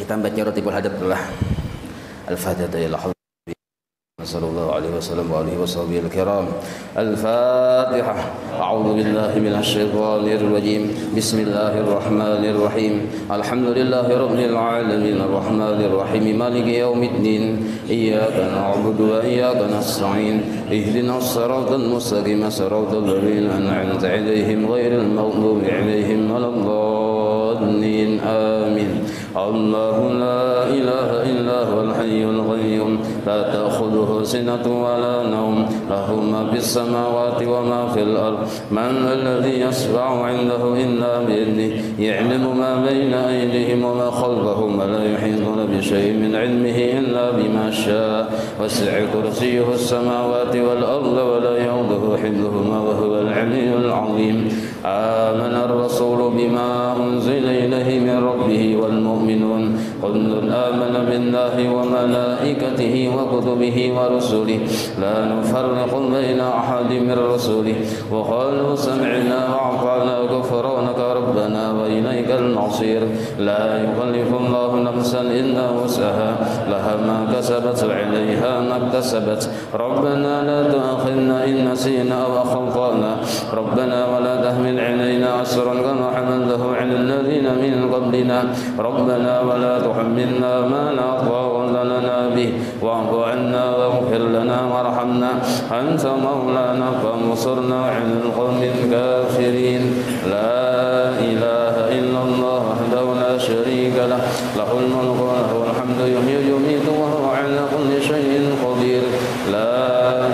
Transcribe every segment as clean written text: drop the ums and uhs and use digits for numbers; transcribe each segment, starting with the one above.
Kita membaca Ratibul Hadab adalah Al-Fatihah. Sallallahu alaihi wasallam wa alihi washabihi al-kiram. Al-Fatihah. A'udzu billahi minasy syaithanir rajim. Bismillahirrahmanirrahim. Alhamdulillahi rabbil alamin arrahmanir rahim maliki yaumiddin. Iyyaka na'budu wa iyyaka nasta'in. Ihdinas siratal mustaqim siratal ladzina an'amta 'alaihim ghairil maghdubi 'alaihim waladdallin. Amin. Allahu la ilaha illa huwal hayyul qayyum. La ta'khudhuhu سنة ولا نوم له ما في السماوات وما في الأرض من الذي يشفع عنده إلا بإذنه يعلم ما بين أيديهم وما خلفهم ولا يحيطون بشيء من علمه إلا بما شاء وسع كرسيه السماوات والأرض ولا يؤوده حفظهما وهو العلي العظيم آمن الرسول بما أنزل إليه من ربه والمؤمنون كل آمن بالله وملائكته وكتبه ورسله لا نفرق بين أحد من رسله وقالوا سمعنا وأطعنا غفرانك ربنا وإليك المصير لا يكلف الله نفسا إلا وسعها لها ما كسبت وعليها ما اكتسبت ربنا لا تؤاخذنا إن نسينا أو أخطأنا ربنا ولا تحمل علينا إصرا كما حملته على الذين من قبلنا ربنا ولا تحملنا ما لا طاقة لنا به واعف عنا واغفر لنا وارحمنا أنت مولانا فانصرنا على القوم الكافرين لا إله إلا الله وحده لا شريك له له الملك وله الحمد يحيي ويميت وهو على كل شيء قدير لا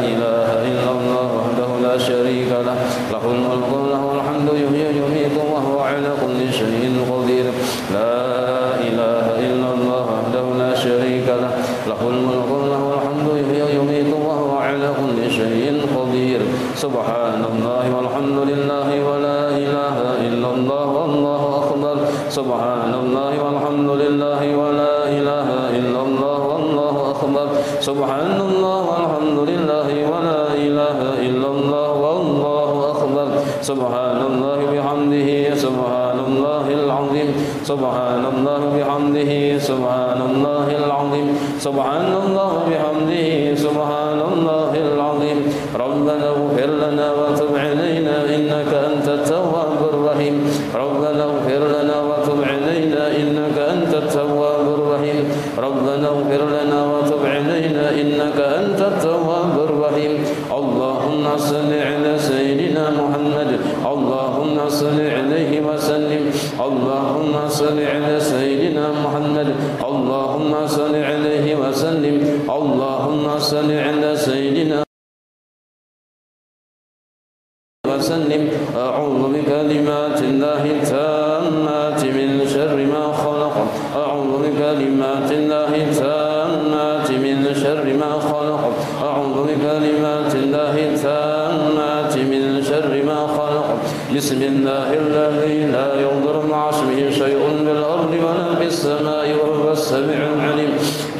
إله إلا الله وحده لا شريك له له الملك وله الحمد يحيي ويميت وهو على كل شيء قدير لا إله إلا الله وحده لا شريك له له الملك وله الحمد يحيي ويميت وهو على كل شيء قدير سبحان الله والحمد لله ولا إله إلا الله والله أكبر سبحان الله والحمد لله ولا إله إلا الله والله أكبر سبحان الله والحمد لله ولا إله إلا الله والله أكبر سبحان الله بحمده سبحان الله العظيم سبحان الله بحمده سبحان الله العظيم سبحان الله بحمده سبحان الله العظيم ربنا اغفر لنا وتب علينا إنك أنت التواب الرحيم ربنا اغفر لنا وتب علينا إنك أنت التواب الرحيم ربنا اغفر لنا وتب علينا إنك أنت التواب الرحيم اللهم صل على سيدنا محمد اللهم صل عليه وسلم اللهم صل على سيدنا محمد اللهم صل عليه وسلم اللهم صل على سيدنا وسلم أعوذ بكلمات الله التامات من شر ما خلق أعوذ بكلمات الله التامات من شر ما خلق أعوذ بكلمات الله التامات من شر ما خلق بسم الله الذي لا يضر مع اسمه شيء بالأرض ولا في السماء وهو السميع العليم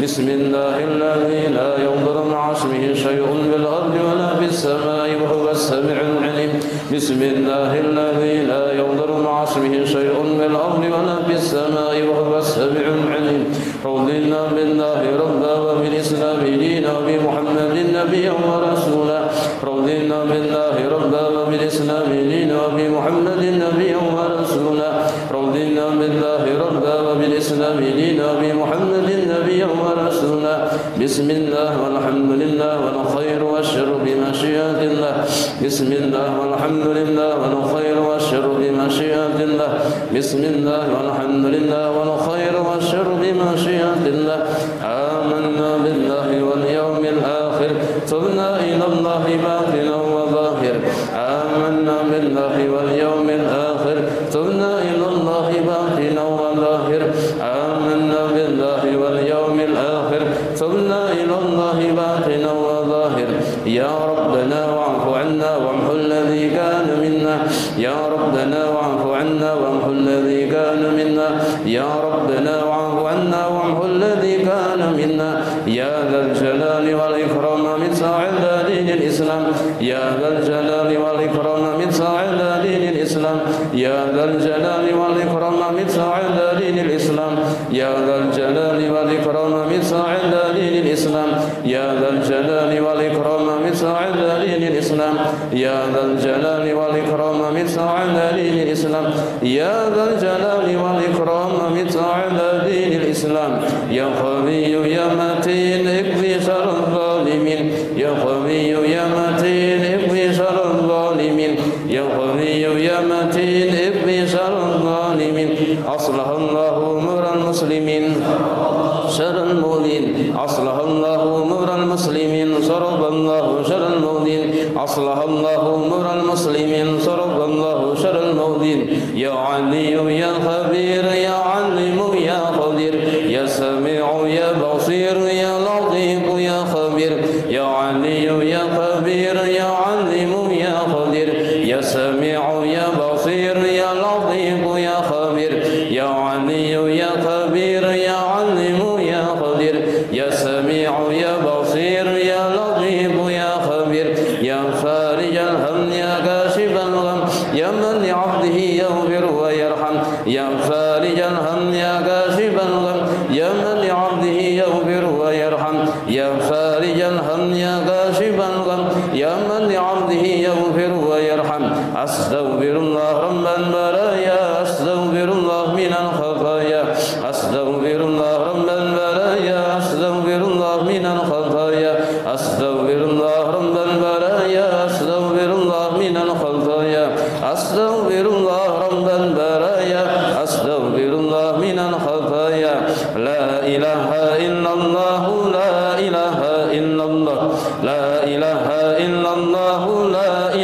بسم الله الذي لا يضر مع اسمه شيء بالأرض ولا في السماء وهو السميع العليم بسم الله الذي لا يضر مع اسمه شيء بالأرض ولا في السماء وهو السميع العليم رضينا بالله ربا وبالإسلام دينا وبمحمد نبيا ورسولا رضينا بالله ربا وبالإسلام دينا وبمحمد نبيا ورسولا رضينا بالله ربا وبالإسلام دينا وبمحمد نبيا ورسولا بسم الله والحمد لله والخير والشر بمشيئة الله بسم الله والحمد لله والخير والشر بمشيئة الله بسم الله والحمد لله والخير والشر بمشيئة الله آمنا بالله واليوم الآخر تبنا إلى الله باطنا وظاهر آمنا بالله واليوم الآخر تبنا إلى الله باطنا وظاهر آمنا بالله واليوم الآخر تبنا إلى الله باطنا وظاهر يا ربنا واعف عنا وامحو الذي كان منا يا ربنا واعف عنا وامحو الذي كان منا يا ربنا واعف عنا وامحو الذي كان منا يا ذا الجلال والإكرام مثل على دين الإسلام يا ذا الجلال والإكرام مثل على دين الإسلام يا ذا الجلال والإكرام مثل على دين الإسلام يا ذا الجلال والإكرام مثل على دين الإسلام يا ذا الجلال والإكرام مثل على دين الإسلام يا ذا الجلال والإكرام مثل على دين الإسلام يا ذا الجلال والإكرام مثل على دين الإسلام يا قوي يا متين اكفي شر الظالمين يا قوي يا متين اكفي شر الظالمين يا قوي يا متين اكفي شر الظالمين أصلح الله أمور المسلمين شر المؤذين أصلح الله أمور المسلمين صرف الله شر المؤذين أصلح الله أمور المسلمين صرف الله شر المؤذين يا علي يا خبير يا عليم يا قدير يا سميع يا بصير يا لطيف يا خبير يا علي يا خبير يا عليم يا قدير يا سميع يا بصير يا لطيف يا خبير يا علي يا خبير يا عليم يا قدير يا سميع يا بصير يا لطيف يا خبير يا فارج الهم يا كاشف الغم يا من لعبده يغفر ويرحم يا فارج الهم يا كاشف الغم يا من لعبده يغفر ويرحم يا فارج الهم يا كاشف الغم يا من لعبده يغفر ويرحم أستغفر الله رب البرايا أستغفر الله من الخطايا أستغفر الله رب البرايا أستغفر الله من الخطايا أستغفر الله رب البرايا أستغفر الله من الخطايا أستغفر الله رب البرايا أستغفر الله من الخطايا لا إله إلا الله لا إله إلا الله لا إله إلا الله لا إله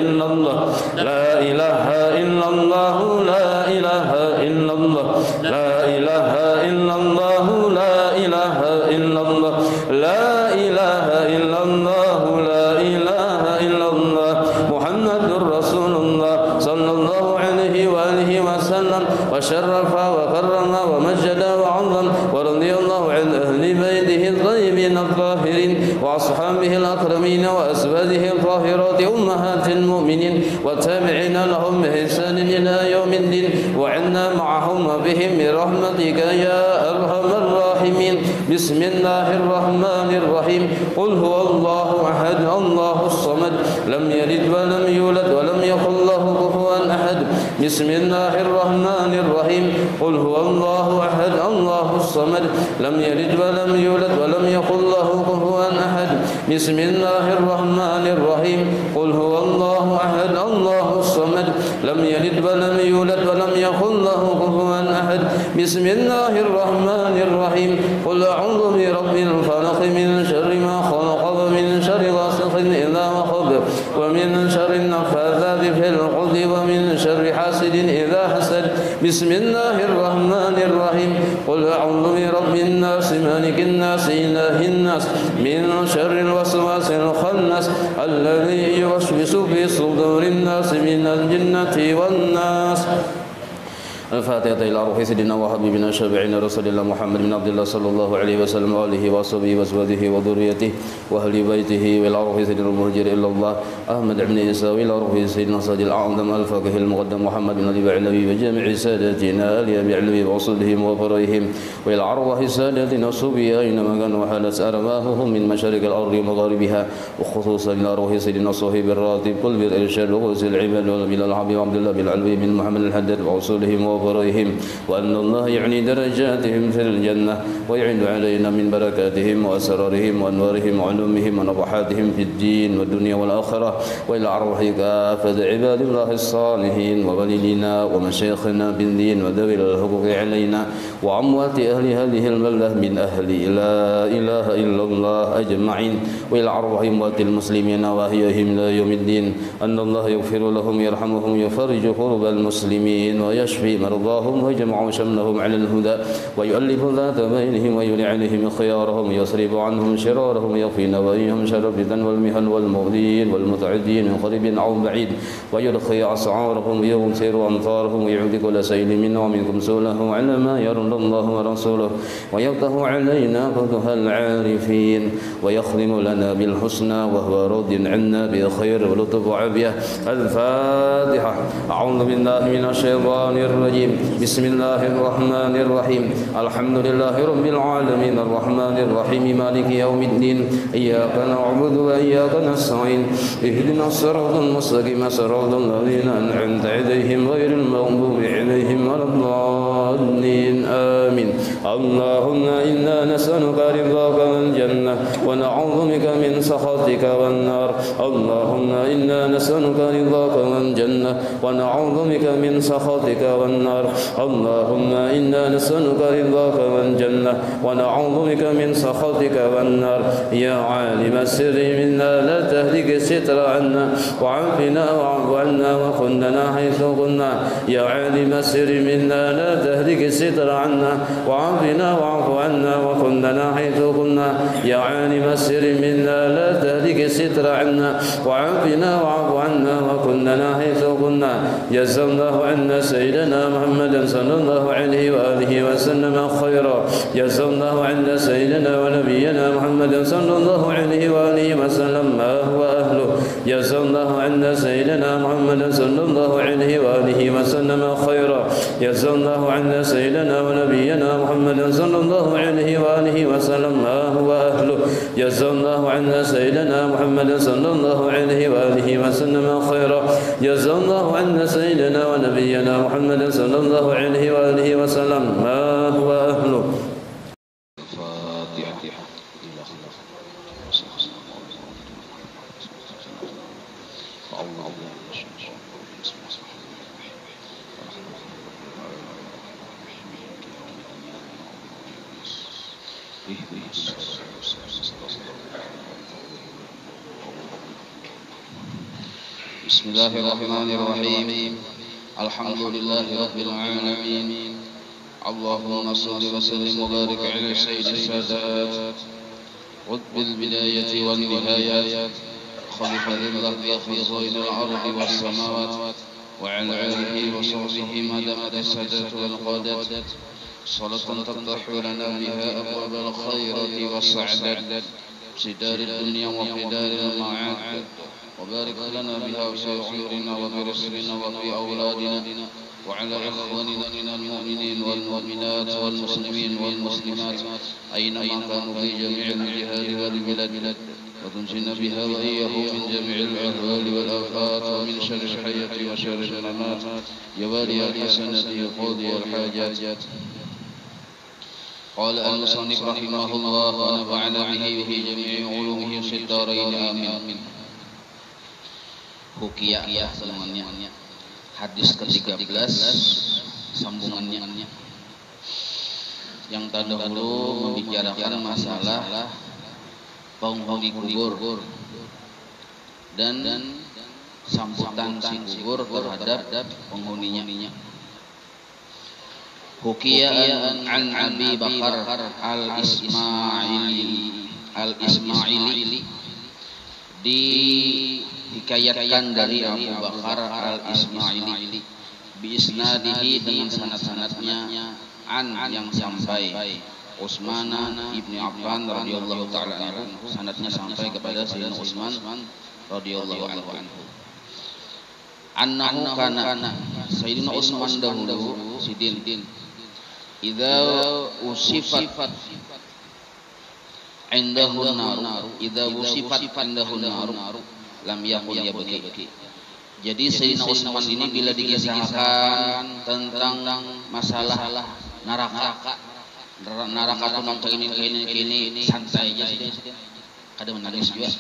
إلا الله لا إله إلا الله لا إله إلا الله لا إله إلا الله لا إله إلا الله لا إله إلا الله لا إله إلا الله محمد رسول الله صلى الله عليه وآله وسلم وشرف وكرم ومجد وعظم ورضي الله عن أهل بيته الطيبين الطاهرين وأصحابه الأكرمين وأزواجه الطاهرات أمهات المؤمنين والتابعين لهم بإحسان إلى يوم الدين وعنا معهم وبهم برحمتك يا أرحم الراحمين بسم الله الرحمن الرحيم قل هو الله أحد الله الصمد لم يلد ولم يولد ولم يكن له كفوا أحد بسم الله الرحمن الرحيم قل هو الله أحد الله الصمد لم يلد ولم يولد ولم يكن له كفوا أحد بسم الله الرحمن الرحيم قل هو الله أحد الله الصمد لم يلد ولم يولد ولم يكن له كفوا أحد بسم الله الرحمن الرحيم قل أعوذ برب الفلق من شر ما خلق ومن شر غاسق إذا وقب ومن شر النفاثات في العقد ومن شر حاسد إذا حسد بسم الله الرحمن الرحيم قل أعوذ برب الناس مالك الناس إله الناس من شر الوسواس الخناس الذي يوسوس في صدور الناس من الجنة والناس الفاتحة إلى روح سيدنا وحبيبنا شفيعنا رسول الله محمد بن عبد الله صلى الله عليه وسلم وآله وصحبه وأزواجه وذريته وأهل بيته وإلى روح سيدنا المهجر إلى الله أحمد بن عيسى وإلى روح سيدنا صادق الأعظم الفقيه المقدم محمد بن أبي علوي وجميع ساداتنا آل أبي علوي وأصولهم وفرائهم وإلى أرواح ساداتنا الصوفية أينما كانوا وحالت أرواحهم من مشارق الأرض ومغاربها وخصوصا إلى روح سيدنا صهيب الراتب قل بالإرشاد وغوث العباد وبلال الحبيب عبد الله بن علوي بن محمد الحداد وأصولهم وفرائهم وأن الله يعني درجاتهم في الجنة ويعد علينا من بركاتهم وأسرارهم وأنوارهم وعلومهم ونفحاتهم في الدين والدنيا والآخرة وإلى أرواح كافة عباد الله الصالحين ووالدينا ومشايخنا بالدين وذوي الحقوق علينا وأموات أهل هذه البلدة من أهل لا إله إلا الله أجمعين وإلى أرواح أموات المسلمين وأحيائهم إلى يوم الدين أن الله يغفر لهم يرحمهم يفرج كرب المسلمين ويشفي مرضاهم ويجمع شملهم على الهدى ويؤلف ذات بينهم ويولي عليهم خيارهم ويصرف عنهم شرارهم ويغفي نوائهم شر الفتن والمحن والمؤذين والمتعدين من قريب أو بعيد ويرخي أسعارهم ويغفر أمطارهم ويعود كل سيل منا ومنكم سوله على ما يرضى الله ورسوله ويفتح علينا فتح العارفين ويخدم لنا بالحسنى وهو راض عنا بخير ولطف وعافية. الفاتحة. أعوذ بالله من الشيطان الرجيم. بسم الله الرحمن الرحيم. الحمد لله رب العالمين الرحمن الرحيم مالك يوم الدين إياك نعبد وإياك نستعين اهدنا الصراط المستقيم صراط الذين أنعمت عليهم غير المغضوب عليهم ولا الضالين آمين. اللهم إنا نسألك رضاك والجنة ونعوذ بك من سخطك والنار. اللهم إنا نسألك رضاك والجنة ونعوذ بك من سخطك والنار. اللهم إنا نسألك رضاك والجنة ونعوذ بك من سخطك والنار. يا عالم السر منا لا تهلك الستر عنا وعافنا واعف عنا وخذنا حيث كنا. يا عالم السر منا لا تهلك الستر عنا وعافنا واعف عنا وخذنا حيث كنا. يا عالم السر منا لا تهلك الستر عنا وعافنا واعف عنا وكلنا حيث كنا. جزا الله عنا سيدنا محمدا صلى الله عليه وآله وسلم خيرا. جزا الله عنا سيدنا ونبينا محمدا صلى الله عليه وآله وسلم ما هو أهله. جزا الله عنا سيدنا محمدا صلى الله عليه وآله وسلم خيرا. جزا الله عنا سيدنا ونبينا محمدا صلى الله عليه وآله وسلم ما هو أهله. جزا الله عنا سيدنا محمدا صلى الله عليه وآله وسلم خيرا. جزا الله عنا سيدنا ونبينا محمدا صلى الله عليه وآله وسلم ما هو أهله. بسم الله الرحمن الرحيم. الحمد لله رب العالمين. اللهم صل وسلم وبارك على سيد السادات قطب البداية والنهايات خليفة الله في خزائن الأرض والسماوات وعلى آله وصحبه ما دامت السادات والقادات صلاة تفتح لنا بها أبواب الخيرات والسعادة في دار الدنيا وفي دار المعاد وبارك لنا بها في عمرنا وبرزقنا وفي أولادنا وعلى إخواننا من المؤمنين والمؤمنات والمسلمين والمسلمات أينما كانوا في جميع الجهات والبلاد وتنجنا بها وإياهم من جميع الأهوال والآفات ومن شر الحياة وشر الممات يا والي الحسنة قاضي الحاجات. قال المصنف رحمه الله ونفعنا به وفي جميع علومه في الدارين آمين. Hukiyah sambungannya hadis ke-13 sambungannya yang terdahulu membicarakan masalah penghuni kubur dan sambutan si kubur terhadap penghuninya. Hukiyah an Abi Bakar al-Ismaili dihikayatkan dari Abu Bakar al-Ismaili bi isnadihi dengan sanad-sanadnya an yang sampai Utsman ibni Affan radhiyallahu taala anhu, sanadnya sampai kepada Sayyidina Utsman radhiyallahu anhu. Annahu kana Sayyidina Utsman dahulu sidin idza usifat indahun nar idza usifat indahun nar lam yakun yabki. Jadi Sayyidina Utsman ini bila dikisahkan tentang masalah neraka tuh nonton ini santai aja sih. Kadang menangis juga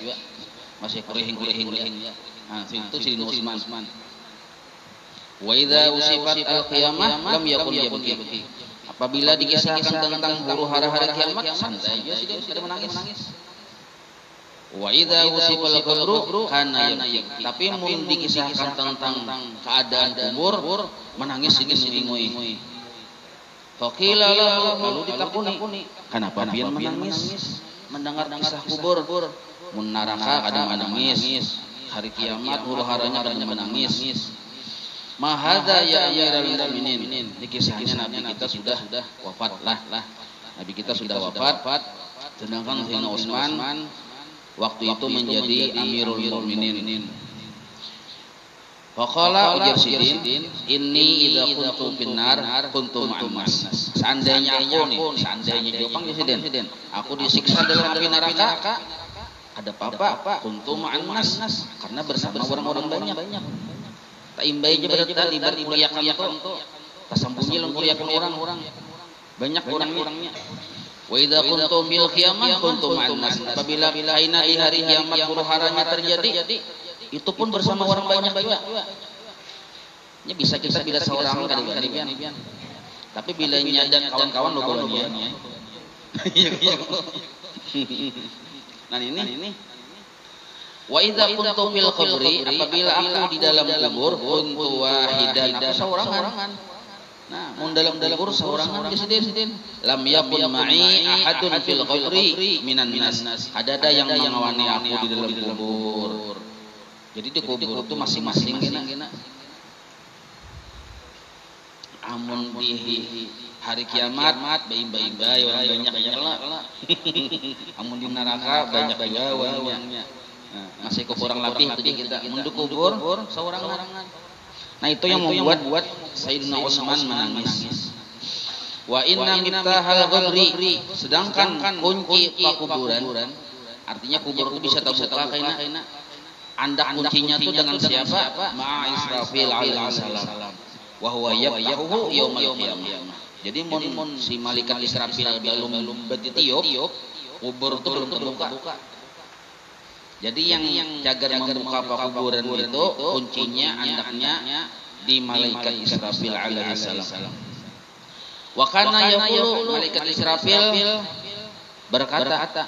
masih kurehing. Nah, itu Sayyidina Utsman. Wa idza usifat al-qiyamah lam yakun yabki. Apabila dikisahkan tentang huru hara kiamat santai aja sih, kadang menangis. Wa idza usifal qabru kana yabki. Tapi mun dikisahkan tentang keadaan kubur, menangis ingin-ingin. Faqila lahu, lalu ditakuni, kenapa pian menangis mendengar kisah kubur? Mun neraka kadang menangis, hari kiamat huru-haranya kadang menangis. Ma hadza ya amiral mukminin. Dikisahnya Nabi kita sudah wafat lah. Nabi kita sudah wafat, sedangkan Sayyidina Utsman waktu itu menjadi Amirul Mukminin. Faqala ujar Sidin, inni idza kuntu finnar kuntu ma'annas. Seandainya aku nih, seandainya Jopang Sidin, aku disiksa dalam api neraka, ada apa? Kuntu ma'annas, karena bersama orang-orang banyak. Tak imbai je berada di kuliakan itu, tak sambungi kuliakan orang, banyak orangnya. Wa idza kuntu fil qiyamah kuntu ma'annas. Apabila aina di hari kiamat huru-haranya terjadi, itu pun bersama orang banyak juga. Ini bisa kita bila seorang kadang-kadang. Tapi bila nyadar kawan-kawan lo bolanya. Nah ini. Wa idza kuntu fil qabri, apabila aku di dalam kubur kuntu wahidan, aku seorangan. Nah, mun dalam kubur seorangan Sidin. Lam yakun ma'i ahadun fil qabri minan nas. Ada yang mengawani aku di dalam kubur. Jadi di kubur itu masing-masing gina. Amun di hari kiamat bayi-bayi orang banyak lah. Amun di neraka banyak juga orangnya. Masih kurang lebih itu kita. Amun di kubur seorangan. Nah itu yang membuat Sayyidina Utsman menangis. Wa inna miftahal qabri, sedangkan kunci kuburan, artinya kubur itu bisa terbuka kaina. Anda kuncinya itu dengan siapa? Ma'a Israfil alaihi salam. Wa huwa yaftahu yaumal qiyamah. Jadi mun si malaikat Israfil belum bertiup, kubur itu belum terbuka. Jadi yang jaga membuka kuburan itu kuncinya andaknya di malaikat Israfil alaihi salam. Wa kana yaqulu, malaikat Israfil berkata,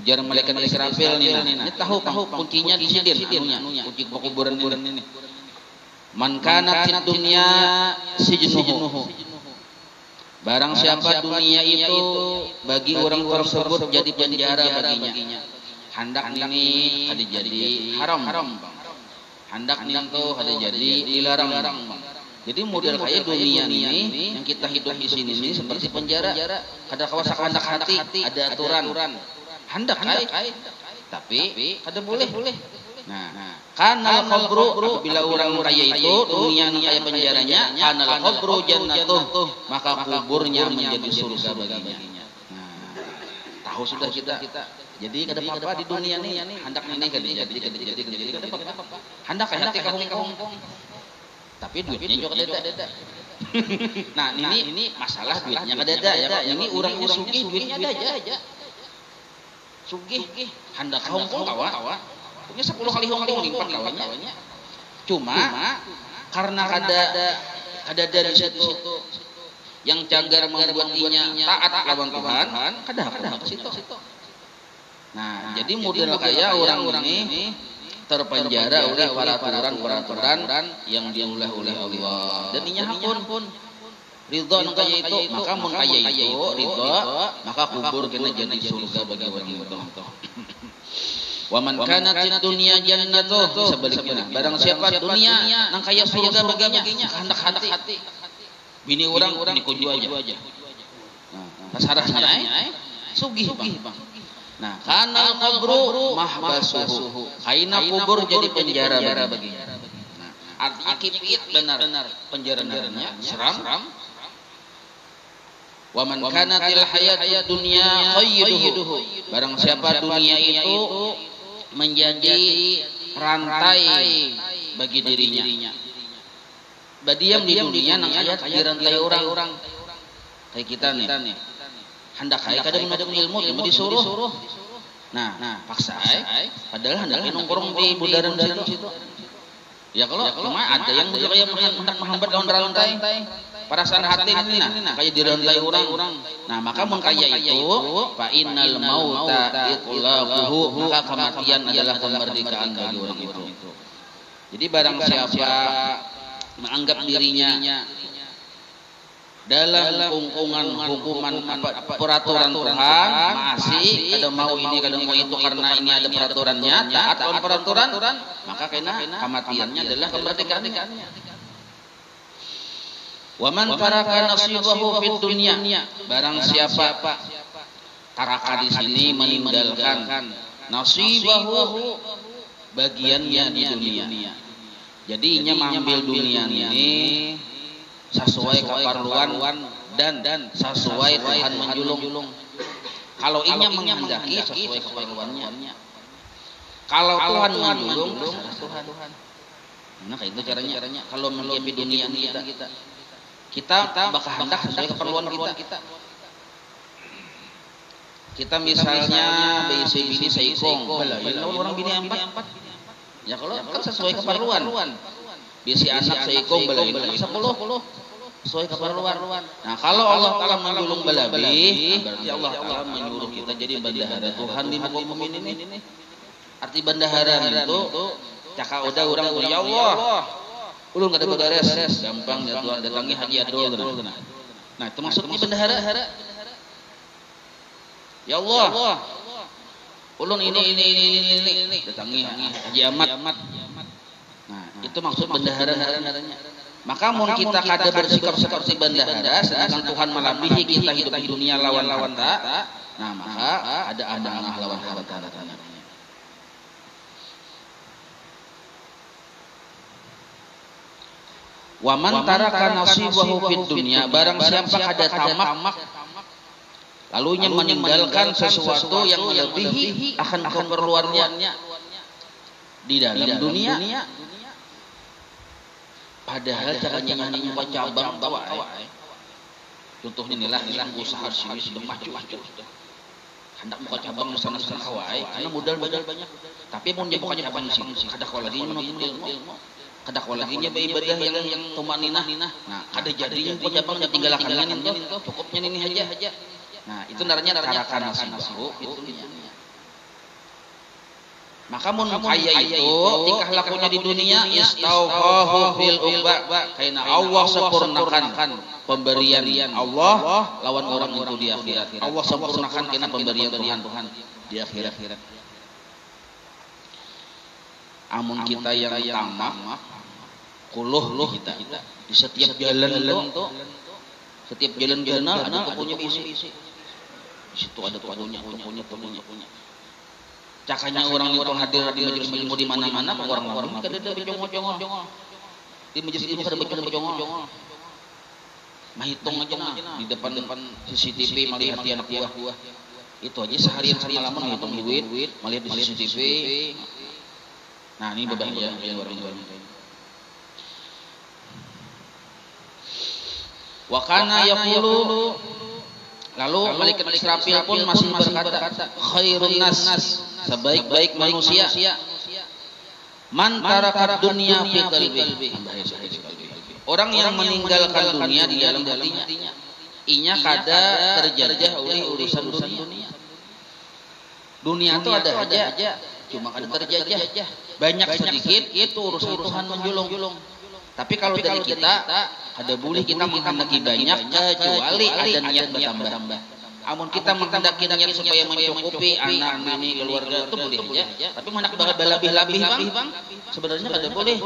ujar malaikat Israfil ini tahu kuncinya di Sidin anunya, kunci kuburan ini. Man kana fid dunya sijnuhu. Barang siapa dunia itu bagi orang tersebut jadi penjara baginya. Handak ini ada jadi haram. Handak ini tuh ada jadi dilarang. Jadi model kayak dunia ini yang kita hidup di sini ini seperti penjara. Ada kawasan handak hati, ada aturan. Handak tapi ada boleh. Nah, kanal qabru, bila orang kaya itu dunia ini kayak penjaranya, kanal qabru jannatuh, maka kuburnya menjadi surga baginya. Nah, tahu sudah kita. Jadi kada apa di dunia ini hendak ini kada jadi kada apa. Hendak hati kahung. Tapi duitnya juga kada. Nah, ini masalah duitnya kada ada ya. Ini orangnya sugih duitnya ada aja. Sugih hendak kahung kawa. Punya 10 kali hong lipat kawannya. Cuma karena kada dari situ yang cagar membuat inya taat lawan Tuhan, kada ke situ. Nah, jadi model kayak orang ini terpenjara oleh peraturan yang diulah oleh Allah. Dan inya pun ridho nang kaya itu, maka mun kaya itu ridho, maka kubur kena jadi surga bagi orang itu. Wa man kanat fid dunya jannatuh, sebaliknya barang siapa dunia nang kaya surga baginya, hendak hati. Bini orang ini kunju aja. Nah, sarahnya sugih Bang. Nah, kanal kubru mahbasuhu, kaina kubur jadi penjara baginya. Nah, artinya kipit benar penjaranya seram. Wa man kanatil hayat dunya qayyiduhu, barang siapa dunia itu menjadi rantai bagi dirinya. Badiam di dunia nang ayat rantai orang. Kayak kita nih. Hendak kada menuntut ilmu disuruh. Nah, paksa padahal hendak nongkrong di bundaran situ. Ya kalau cuma ada yang kayak hendak menghambat lawan rantai. perasaan hati ini nah kayak dirantai orang. Nah, maka mun kaya itu fa innal mauta itlaquhu, maka kematian adalah kemerdekaan bagi orang itu. Jadi barang siapa menganggap dirinya dalam lingkungan hukuman peraturan Tuhan masih kadang mau ini kadang mau itu karena ini ada peraturannya, taat lawan peraturan, maka kena kematiannya adalah kemerdekaannya. Wa man taraka nasibahu fid dunya, barang siapa taraka di sini meninggalkan nasibahu bagiannya di dunia. Jadi nya mengambil dunia ini sesuai keperluan dan sesuai Tuhan menjulung. Kalau inya menghendaki sesuai keperluannya. Kalau Tuhan menjulung Tuhan. Nah, kayak itu caranya. Kalau menghadapi dunia kita bakal hendak sesuai keperluan kita. Kita misalnya BC bini seikong, orang bini 4. Ya kalau kan sesuai keperluan. Bisi anak seikong belain 10 sesuai keperluan. Nah, kalau Allah Taala menjulung belabih, berarti Allah Taala menyuruh kita jadi bendahara Tuhan di muka bumi ini. Arti bendahara itu caka udah orang ya Allah. Ulun kada beres, gampang ya Tuhan datangi haji adol. Nah, itu maksudnya bendahara. Ya Allah. Ulun ini datangi Haji Ahmad. Nah, itu maksud bendahara-bendaharanya. Maka mun kita kada bersikap seperti bendahara, sedangkan Tuhan melebihi kita hidup di dunia lawan harta, nah maka ada amanah lawan harta. Wa man taraka nasibahu fid dunya, barang siapa kada tamak lalunya meninggalkan sesuatu yang melebihi akan keperluannya di dalam dunia. Padahal caranya nyanyi buka cabang tawa. Contohnya inilah usaha sini sudah maju. Hendak buka cabang di sana kawai karena modal banyak. Tapi mun dia buka cabang sini kada kau lagi menuntut ilmu. Kada kau lagi nya beribadah yang tumaninah. Nah, kada jadi buka cabang tinggalkan itu cukupnya ini aja. Nah, itu naranya tarakan nasibahu itu dunia. Maka mun kaya itu tingkah lakunya di dunia istaufahu fil uqba, karena Allah sempurnakan pemberian Allah lawan orang itu di akhirat. Allah sempurnakan karena pemberian Tuhan di akhirat. Amun kita yang tamak kuluh kita di setiap jalan itu setiap jalan ada tokonya isi. Di situ ada tokonya. Cakanya orang itu hadir di majelis ilmu di mana-mana, orang-orang kada ada bejongol. Di majelis ilmu kada bejongol. Mahitung aja di depan CCTV melihat anak buah. Itu aja seharian semalaman menghitung duit, melihat di CCTV. Nah, ini berbahaya orang-orang. Wa kana yaqulu, lalu malaikat Israfil pun masih berkata, khairun nas, sebaik-baik manusia, man taraka dunya fi qalbi, orang yang meninggalkan dunia di dalam hatinya. Inya kada terjajah oleh urusan dunia. Dunia itu ada aja, cuma kada terjajah. Banyak sedikit itu urusan Tuhan menjulung. Tapi kalau dari kita ada boleh kita menghendaki banyak kecuali ada niat bertambah. Amun kita menghendaki niat supaya mencukupi anak ini keluarga itu boleh aja. Tapi hendak berlebih-lebih bang, sebenarnya kada boleh.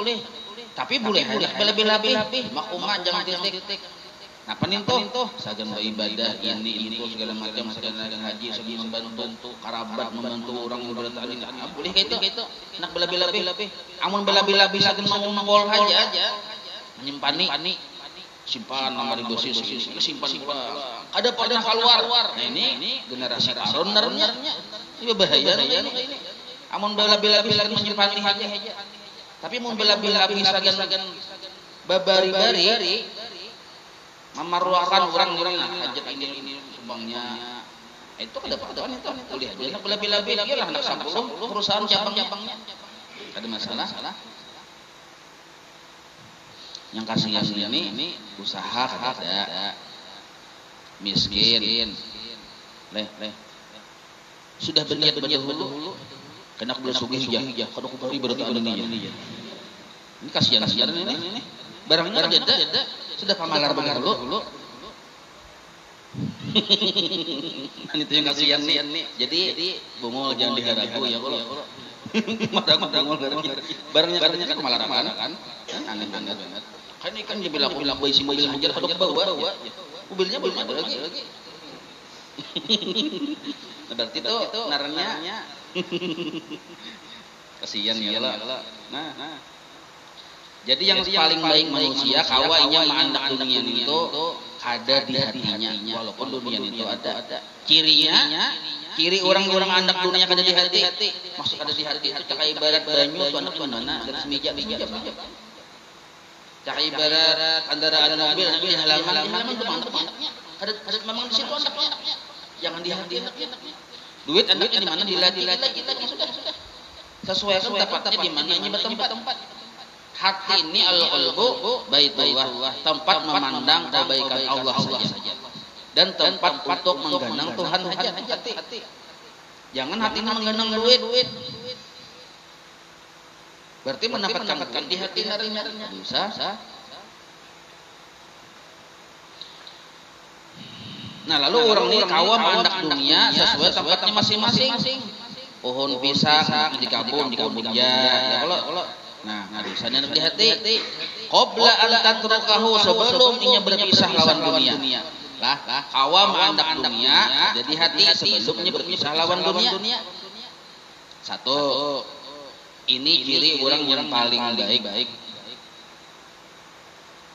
Tapi boleh hendak berlebih-lebih. Makumah jangan titik. Nah penintuh sagan beribadah ini itu segala macam segala haji segala membantu kerabat membantu orang yang bertani. Nah, boleh kayak itu. Nak berlebih-lebih. Amun berlebih-lebih sagan mengol aja. Menyimpan simpan nomor dosis simpan ada pernah keluar. Nah ini generasi Qarun narnya. Ini bahaya ini. Amun berlebih-lebih sagan menyimpan aja. Tapi mun berlebih-lebih sagan babari-bari memarwakan orang hajat ini sumbangnya itu kada apa-apa itu boleh aja nak lebih-lebih lah nak 10 perusahaan cabang-cabangnya ada masalah. Yang kasihan ini usaha kada, miskin, leh. Sudah berniat dulu, kena kudu sugih hijah, kada kubari berarti ini. Ini kasihan ini. Barangnya ada, sudah pamalar dulu. Itu yang kasihan nih. Jadi bungul jangan diharagu ya kalau. Barangnya kan kemalaran kan. Aneh banget. Kan ini kan dia bilang isi mobil hajar kada bawa. Mobilnya belum ada lagi. Nah, berarti itu naranya kasihan ya lah. Nah. Jadi yang paling baik manusia kawainya mandak dunia itu ada di hatinya, walaupun dunia itu ada cirinya. Ciri orang-orang andak dunia ada di hati. Maksud ada di hati itu cak ibarat banyu tuan di mana ada meja. Cak ibarat kendaraan mobil di halaman itu andak-andaknya. Ada memang di situ andaknya. Jangan di hati. Duit andaknya di mana dilatih sudah. Sesuaikan dapatnya di mana ini tempat. Hati ini al-qalbu baitullah, tempat memandang kebaikan Allah saja. Dan tempat untuk mengganang Tuhan saja hati. Jangan hatinya mengganang duit. Berarti mendapatkan di hati harinya. Bisa. Nah, lalu orang ini kawam mandak dunia sesuai tempatnya masing-masing. Pohon pisang di kebun ya. Kalau nah, sana di hati. Qabla an tatrukahu, sebelum inya berpisah lawan dunia. Lah, kawam mandak dunia jadi hati sebelumnya berpisah lawan dunia. Satu. Ini ciri orang yang paling baik.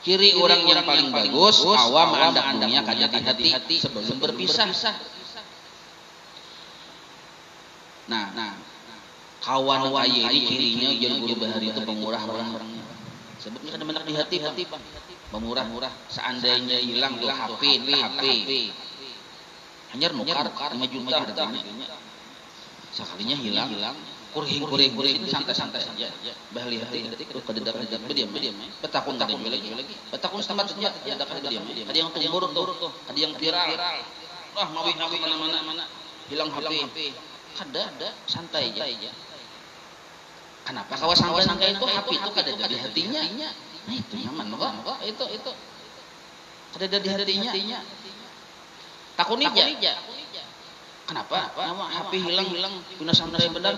Ciri orang yang paling bagus, kawam mandak dunia kada di hati sebelum berpisah. Nah, kawan kaya ini cirinya jangan guru bahari itu pemurah orangnya. Sebabnya kada banyak di hati Pak. Pemurah. Seandainya hilang tuh HP. Hanya nukar 5 juta harganya. Sekalinya hilang. Kuring santai saja. Bahli hati terus kededak diam. Petakun lagi. Petakun tempat saja ada diam. Ada yang tumbur tuh, ada yang viral. Wah, mawi mana-mana. Hilang HP. Kada santai aja. Kenapa kawasan itu HP itu kada ada di hatinya? Nah, itu nyaman kok. Itu. Kada ada di hatinya. Takun ija. Kenapa? Nama HP hilang guna santai benar.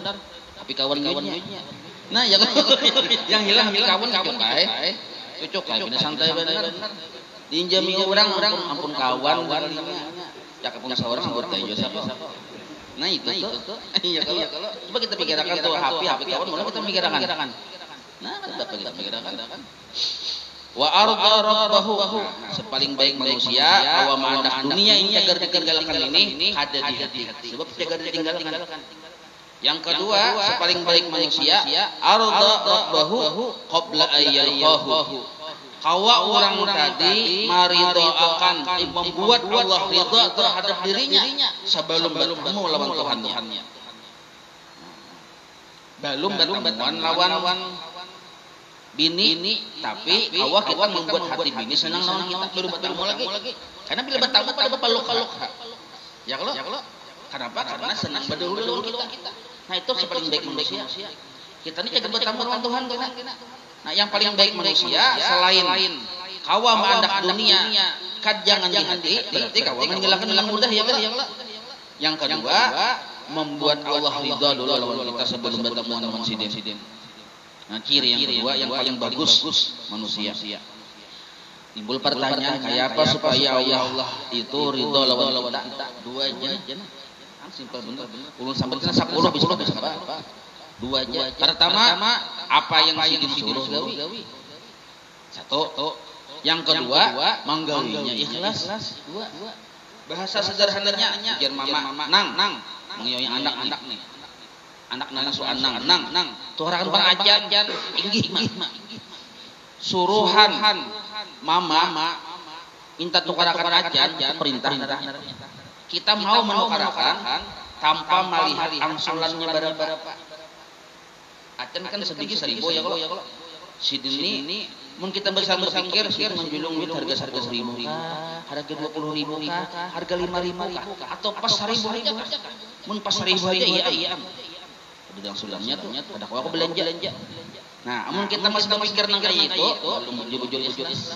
HP kawan-kawannya. Nah, yang hilang kawan baik. Cocok lah guna santai benar. Diinjami orang ampun kawan cakap pun seorang anggota aja siapa. Nah itu tuh. Iya kalau coba kita pikirkan tuh HP kawan mulai kita pikirkan. Nah, kita pikirkan. Wa arda rabbahu, sepaling baik manusia awam mandak dunia ini agar ditinggalkan ini ada di hati. Sebab agar ditinggalkan. Yang kedua, sepaling baik manusia arda rabbahu qabla ayyalqahu. Kawa orang tadi maridoakan membuat Allah ridha terhadap dirinya sebelum bertemu lawan Tuhannya. Belum bertemuan lawan bini, tapi Allah kita membuat hati bini senang lawan kita belum bertemu lagi. Karena bila bertemu pada peluk. Ya kalau kenapa? Karena senang berdahulu kita. Nah itu sepaling baik manusia. Kita ini jangan bertemu lawan Tuhan kita. Nah yang paling baik manusia selain kawa mandak dunia jangan di hati, berarti kawa menghilangkan dengan mudah ya Allah. Yang kedua membuat Allah ridha dulu lawan kita sebelum bertemu dengan sidin. Nah ciri yang kedua yang paling bagus manusia. Timbul pertanyaan kayak apa supaya Allah itu ridha lawan kita? Dua aja. Simpel bener. Ulun sampai 10 bisa apa? Dua aja. Pertama, apa yang sidin suruh gawi. Satu. Yang kedua, menggawinya ikhlas. Dua. Bahasa sederhananya, jar mama, nang, mengoyoy anak nih. Anak nasuh nang. Tuarakan pengajian, inggih mah. Suruhan mama minta tukarakan ajan, perintah. Kita mau menukarakan tanpa melihat angsulannya berapa. Acan kan sedikit 1000 ya kalau sidin ini Mun kita bersama berpikir menjulung duit harga 100.000 kah, harga 20.000 kah, harga 5.000 kah, atau pas 1.000 aja kah? Mun pas 1.000 aja iya. Dagang sulangnya tuh, ada aku belanja. Nah, amun kita masih berpikir nang kayak itu, lalu menjul-jul ikhlas.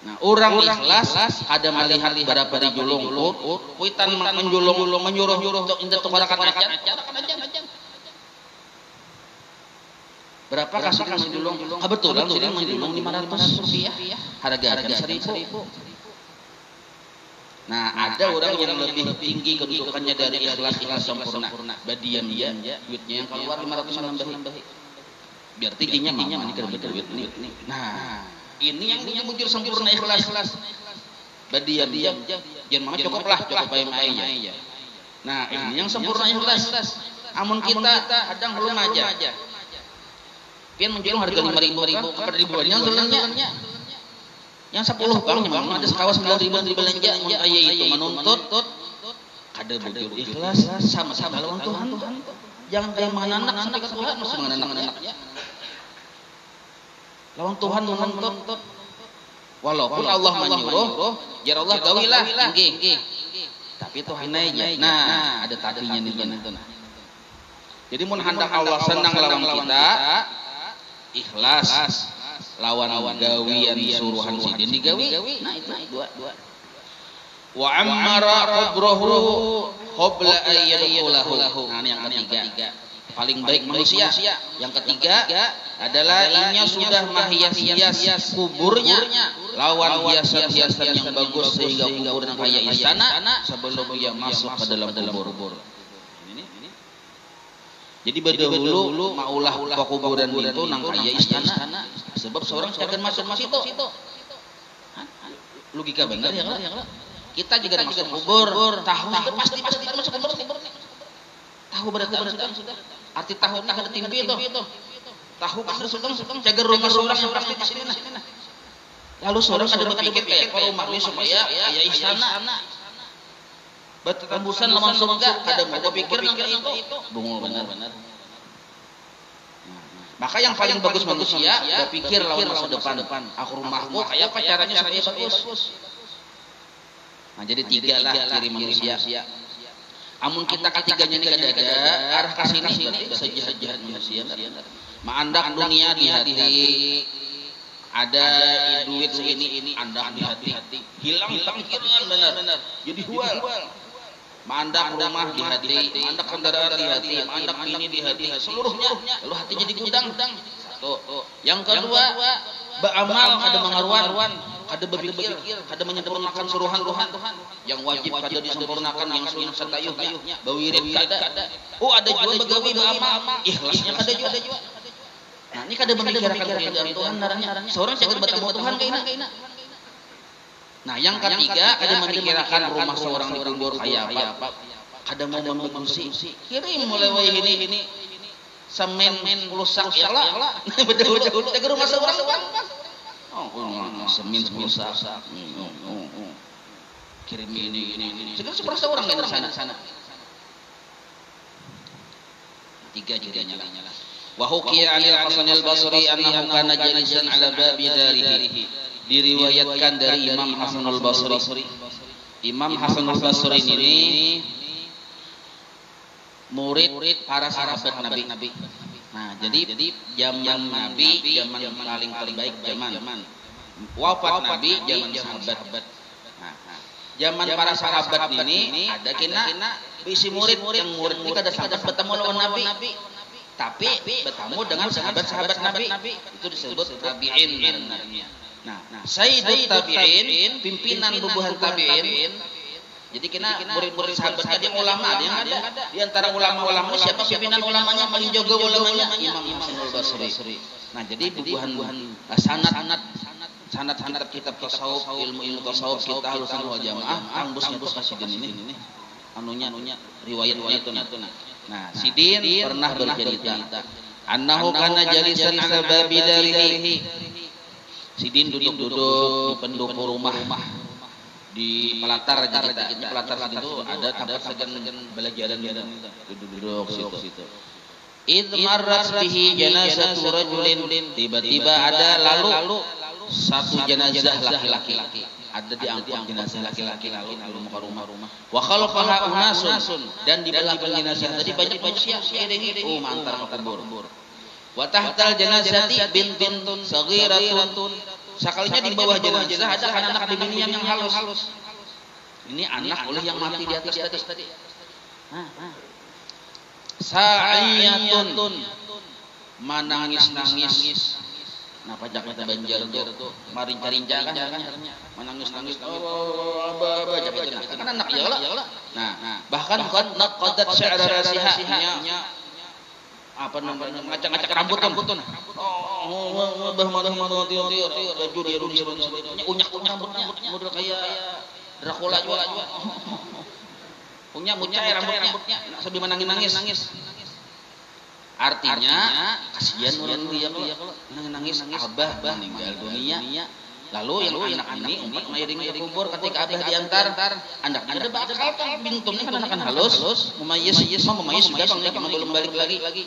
Nah, orang ikhlas ada melihat berapa dijulung, kuitan menjulung menyuruh untuk indah tukarakan acan. Berapa kasus menjulung? Kebetulan sudah menjulung 500 rupiah, harga 1.000. Nah, ada orang yang lebih tinggi kedudukannya dari ikhlas sempurna. Badiam dia, duitnya yang keluar 500 nambahi. Biar tingginya mama ini kerja duit nih. Nah, ini yang mujur sempurna ikhlas. Badiam dia, jangan mama cukup aja. Nah, ini yang sempurna ikhlas. Amun kita kadang belum aja. Pian menjual harga 5.000 kepada ribuannya sebenarnya. Yang 10 bang memang ada sekawas 9.000 dibelanja mun aya itu menuntut kada bujur ikhlas sama-sama lawan Tuhan. Jangan kayak anak sampai ke Tuhan masih anak-anaknya. Lawan Tuhan menuntut. Walaupun Allah menyuruh, ya Allah gawilah nggih. Tapi Tuhan aja. Nah, ada tapinya nih itu. Jadi mun hendak Allah senang lawan kita, ikhlas lawan gawian suruhan sidin digawi. Nah itu dua. Wa ammara qabrahu qabla ayyadkhulahu. Nah yang ketiga, paling baik manusia. Yang ketiga adalah inya sudah menghias kuburnya lawan hiasan-hiasan yang bagus sehingga kuburnya kayak istana sebelum ia masuk ke dalam kubur. Jadi berdahulu maulah kuburan itu nang kaya istana sebab seorang akan masuk situ. Logika benar ya lah. Kita juga masuk kubur, tahu itu pasti masuk kubur. Tahu berarti sudah. Arti tahu nak ada timpi itu. Tahu sudah jaga rumah seorang yang pasti di sini. Lalu seorang ada berpikir kayak rumah ini supaya ya istana. Batu tembusan lawan surga kada mau berpikir nang itu. Bungul benar. Maka yang paling bagus manusia berpikir lawan masa depan. Aku rumahku kayak pacarannya saya bagus. Nah jadi 3 lah ciri manusia. Amun kita ketiganya ini kada arah ke sini berarti sejahat-jahat manusia. Maandak dunia di hati. Ada duit segini andak di hati. Hilang pikiran benar. Jadi jual. Mandak rumah di hati, mandak kendaraan di hati, mandak ini di hati, seluruhnya. Lalu hati jadi gudang. Satu. Yang kedua, beramal ada mengaruan, ada berpikir, ada menyempurnakan suruhan Tuhan. Yang wajib kada disempurnakan, yang sunnah satayuhnya, bawirid kada. Oh ada juga begawi beramal, ikhlasnya kada juga. Nah ini kada memikirkan keridhaan Tuhan naranya. Seorang jangan bertemu Tuhan kaina. Nah yang ketiga kada memikirkan rumah seorang di kubur kayak apa. Kada mau membegusi. Kirim mulai ini semen pulusak ya lah. Betul. Jaga rumah seorang. Oh, semen pulusak. Kirim ini. Segera seperti orang di sana. Tiga-tiganya lah. Wa hukiya 'anil Hasan al-Basri annahu kana jalisan 'ala babi darihi. Diriwayatkan dari Imam Hasan al-Basri. Imam Hasan al-Basri ini murid para sahabat Nabi. Nah, jadi zaman Nabi zaman paling terbaik zaman. Wafat Nabi zaman sahabat. Nah, zaman para sahabat ini ada kena bisi murid yang murid ini kada sahabat bertemu lawan Nabi. Tapi bertemu dengan sahabat-sahabat Nabi. Itu disebut tabi'in namanya. Nah, Sayyidut Tabi'in, pimpinan bubuhan Tabi'in. Jadi kena murid-murid sahabatnya dia ulama, ada yang ada. Di antara ulama-ulama siapa pimpinan ulamanya paling jago ulamanya? Imam Hasan al-Basri. Nah, jadi bubuhan sanad kitab tasawuf, ilmu tasawuf kita Ahlussunnah wal Jamaah, angusnya itu Sidin ini. Anunya riwayat-riwayat itu. Nah, Sidin pernah bercerita annahu kana jalisan ala babi darihi. Sidin duduk di pendopo rumah di pelatar aja kita. Ini pelatar itu ada segan belajaran duduk situ. Idh marrat bihi janazatu rajulin, tiba-tiba ada lalu satu jenazah laki-laki. Ada diangkut jenazah laki-laki lalu ke rumah. Wa khalfaha unasun, dan di belakang jenazah tadi banyak manusia seiring antar kubur. Wa tahtal janazati bintun saghiratun, sekalinya di bawah jenazah ada anak binian yang halus. Ini anak oleh yang mati di atas tadi. Sa'iyatun, menangis. Nah, pajaknya Banjar tuh marinca-rinca kan menangis. Oh, kan anak ya lah. Nah, bahkan qadat sya'ra rasiha, apa namanya, ngacak-ngacak rambut tuh. Oh, bah unyak rambutnya, model kayak Dracula juga. Punya rambutnya sambil menangis. Artinya kasihan orang dia kalau nangis abah meninggal dunia. Lalu yang anak ini umat mengiringi ke kubur. Ketika abah diantar, anaknya ada bakal kan bintumnya kan anak halus, memayis sudah belum balik lagi.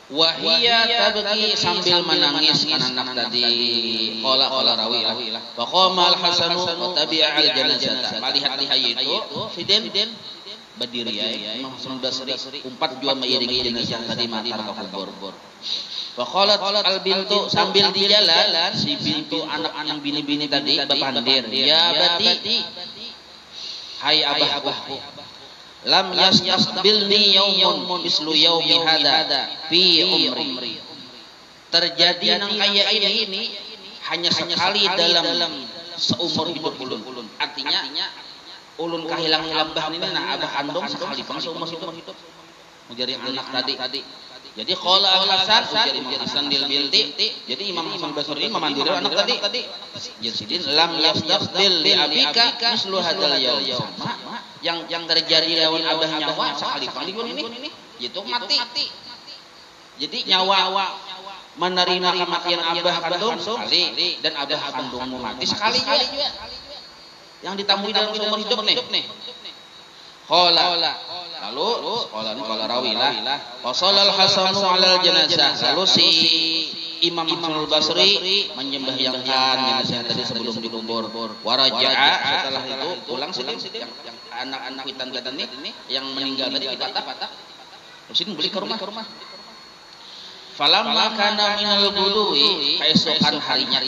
Wahia tabki, sambil menangis anak tadi. Qala rawi lah. Wa qama al-Hasanu wa tabi'a al-janazah. Melihat itu Sidin berdiri Imam Hasan al-Basri umpat jua mengiringi jenazah tadi mantar ke kubur. Wa qalat al-bintu, sambil di jalan si bintu anak-anak bini-bini tadi berpandir. Ya bati, hai abahku, lam yastaqbilni yaumun mislu yaumi hada fi umri. Terjadi nang kaya ini hanya sekali dalam seumur hidup ulun. Artinya ulun kahilang abah ini abah kandung sekali seumur hidup. Menjadi anak tadi. Jadi qala al-Hasan ujar Imam Hasan binti. Jadi Imam Hasan Basri memandiri anak tadi. Jadi lam yastaqbil li abika mislu hadzal yaum. Yang terjadi lawan abah nyawa sekali ini itu mati. Jadi nyawa menerima kematian abah kandung sekali dan abah kandungmu mati sekali juga. Yang ditambui dalam seumur hidup nih. Qala qala rawi lah. Wasallal Hasanu 'alal janazah. Lalu si Imam Hasan al-Basri menyembahyangkan jenazah tadi sebelum dikubur. Waraja'a, setelah itu pulang yang anak-anak witan ini yang meninggal tadi dipatah. Terus beli ke rumah. Falamma kana minal ghudwi, keesokan harinya.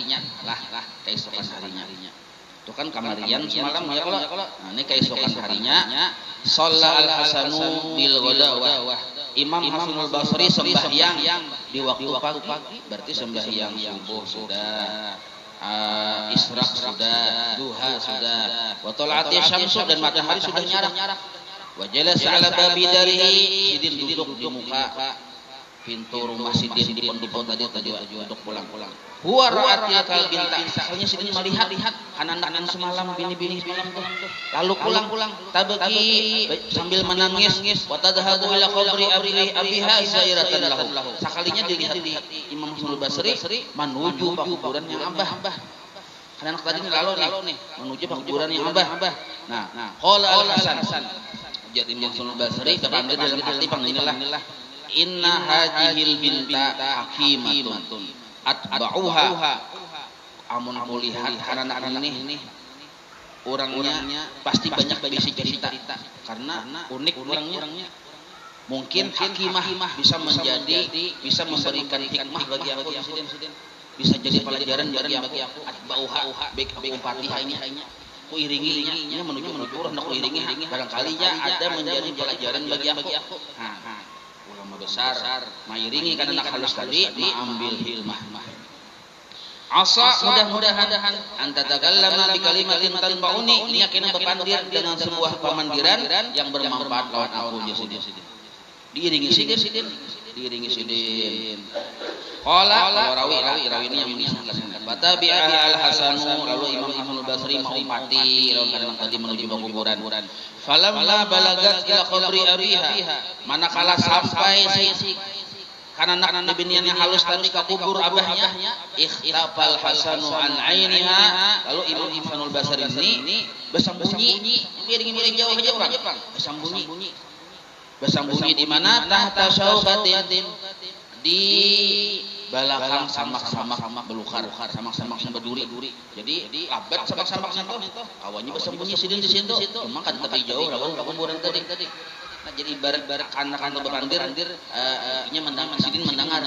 Keesokan harinya. Itu kan kamarian semalam ya kalau. Nah, ini keesokan harinya shalla al-Hasanu bil ghadawah. Imam Hasan al-Basri sembahyang di waktu pagi, berarti sembahyang subuh sudah, isyraq sudah, duha sudah, wa tala'ati syamsu, dan matahari sudah nyarah. Wa jalasa 'ala babi darihi, Sidin duduk di muka pintu rumah Sidin di pondok tadi untuk pulang. Huwa ra'atil kalbinta, soalnya Sidin melihat anak-anak semalam bini-bini semalam tuh. Lalu pulang tabaki sambil menangis. Wa tadhabu ila qabri abiha zairatan lahu. Sekalinya dilihat Imam Hasan al-Basri menuju kuburan yang abah. Anak tadi lalu nih menuju kuburan yang abah. Nah, qala al-Hasan, jadi Imam Hasan al-Basri berpandai dalam hati panginilah. Inna hadhil binta hakimatun atba'uha. Amun kulihat anak ini orangnya pasti banyak bisi cerita karena unik orangnya. Mungkin hakimah bisa memberikan hikmah bagi aku Sidin. Bisa jadi pelajaran bagi aku. Atba'uha baik umpati ini ku iringi menuju orang ku iringi barangkalinya ada menjadi pelajaran bagi aku. Ulama besar mengiringi karena anak halus tadi mengambil hikmah. Asa mudah-mudahan anta takallama bi kalimatin tanfa'uni, ini akhirnya berpandir dengan sebuah pemandiran yang bermanfaat lawan aku Sidin. Diiringi Sidin. Qala rawi ini yang mengisahkan. Batabi'a al-Hasanu, lalu Imam Hasan al-Basri mengumpati lawan karena tadi menuju kuburan. Falamma balagat ila qabri abiha, manakala sampai si karena anak binian yang halus tadi ke kubur abahnya, ikhtafal Hasanu an ainiha, lalu Imam Hasan al-Basri ini bersembunyi, miring jauh aja Bang. Bersembunyi. bersembunyi di mana? Tahta syaukatin, di belakang samak-samak belukar, samak-samak berduri. Jadi labat samak-samak itu kawannya bersembunyi sidin di situ. Cuma kan tapi jauh lawan kuburan tadi. Nah, jadi ibarat anak atau berandir, nya mendengar sidin mendengar.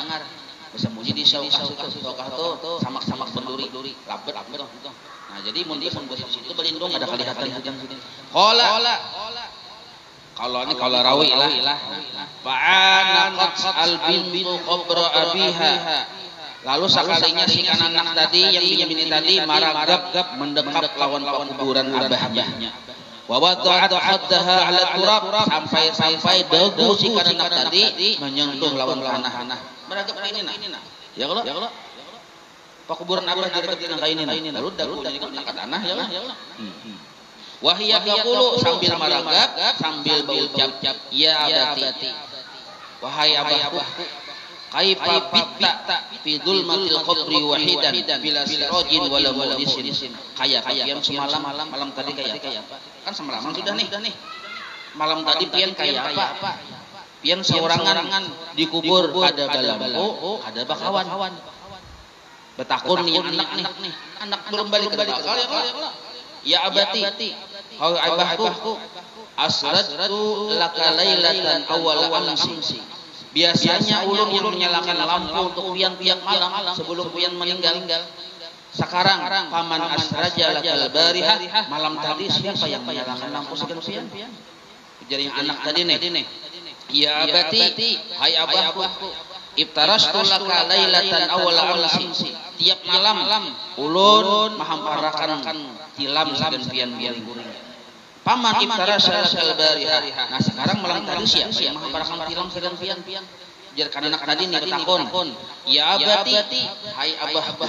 Bersembunyi di saukah itu samak-samak berduri, labat itu. Nah, jadi mun di situ berlindung ada kelihatan sidin. Qala kalau rawi lah. Fa'anaqat al-bintu qabra abiha. Lalu sekalinya si anak tadi yang diamini tadi maragap mendekap lawan kuburan abahnya. Wa wada'at khaddaha 'ala turab sampai dagu si anak tadi menyentuh lawan tanah. Maragap ini nah. Ya kalau kuburan abah jadi kayak ini. Lalu dagu jadi angkat tanah ya lah. Wahia taqulu sambil maragap sambil berucap ya abati wahai abahku kaifa bitta fi dzulmatil qabri wahidan bila sirajin wala mudisin kayak pian semalam malam tadi kayak apa kan semalaman sudah nih malam tadi pian kayak apa pian seorangan dikubur ada balamku ada bakawan betakun nih anak belum balik ke bakal ya abati hau abahku asratu laka lailatan awal amsi biasanya ulun yang menyalakan lampu untuk pian malam sebelum pian meninggal. Sekarang paman asraja lakal barihah malam tadi siapa yang menyalakan lampu sekian pian jadi anak tadi nih ya abati hai abahku iftarastu laka lailatan awal amsi tiap malam ulun mahamparakan tilam segan pian guring paman iftarasal kalbarihah. Nah sekarang malam tadi siapa yang mahamparakan tilam segan pian jar anak tadi nih betakon ya abati hai abahku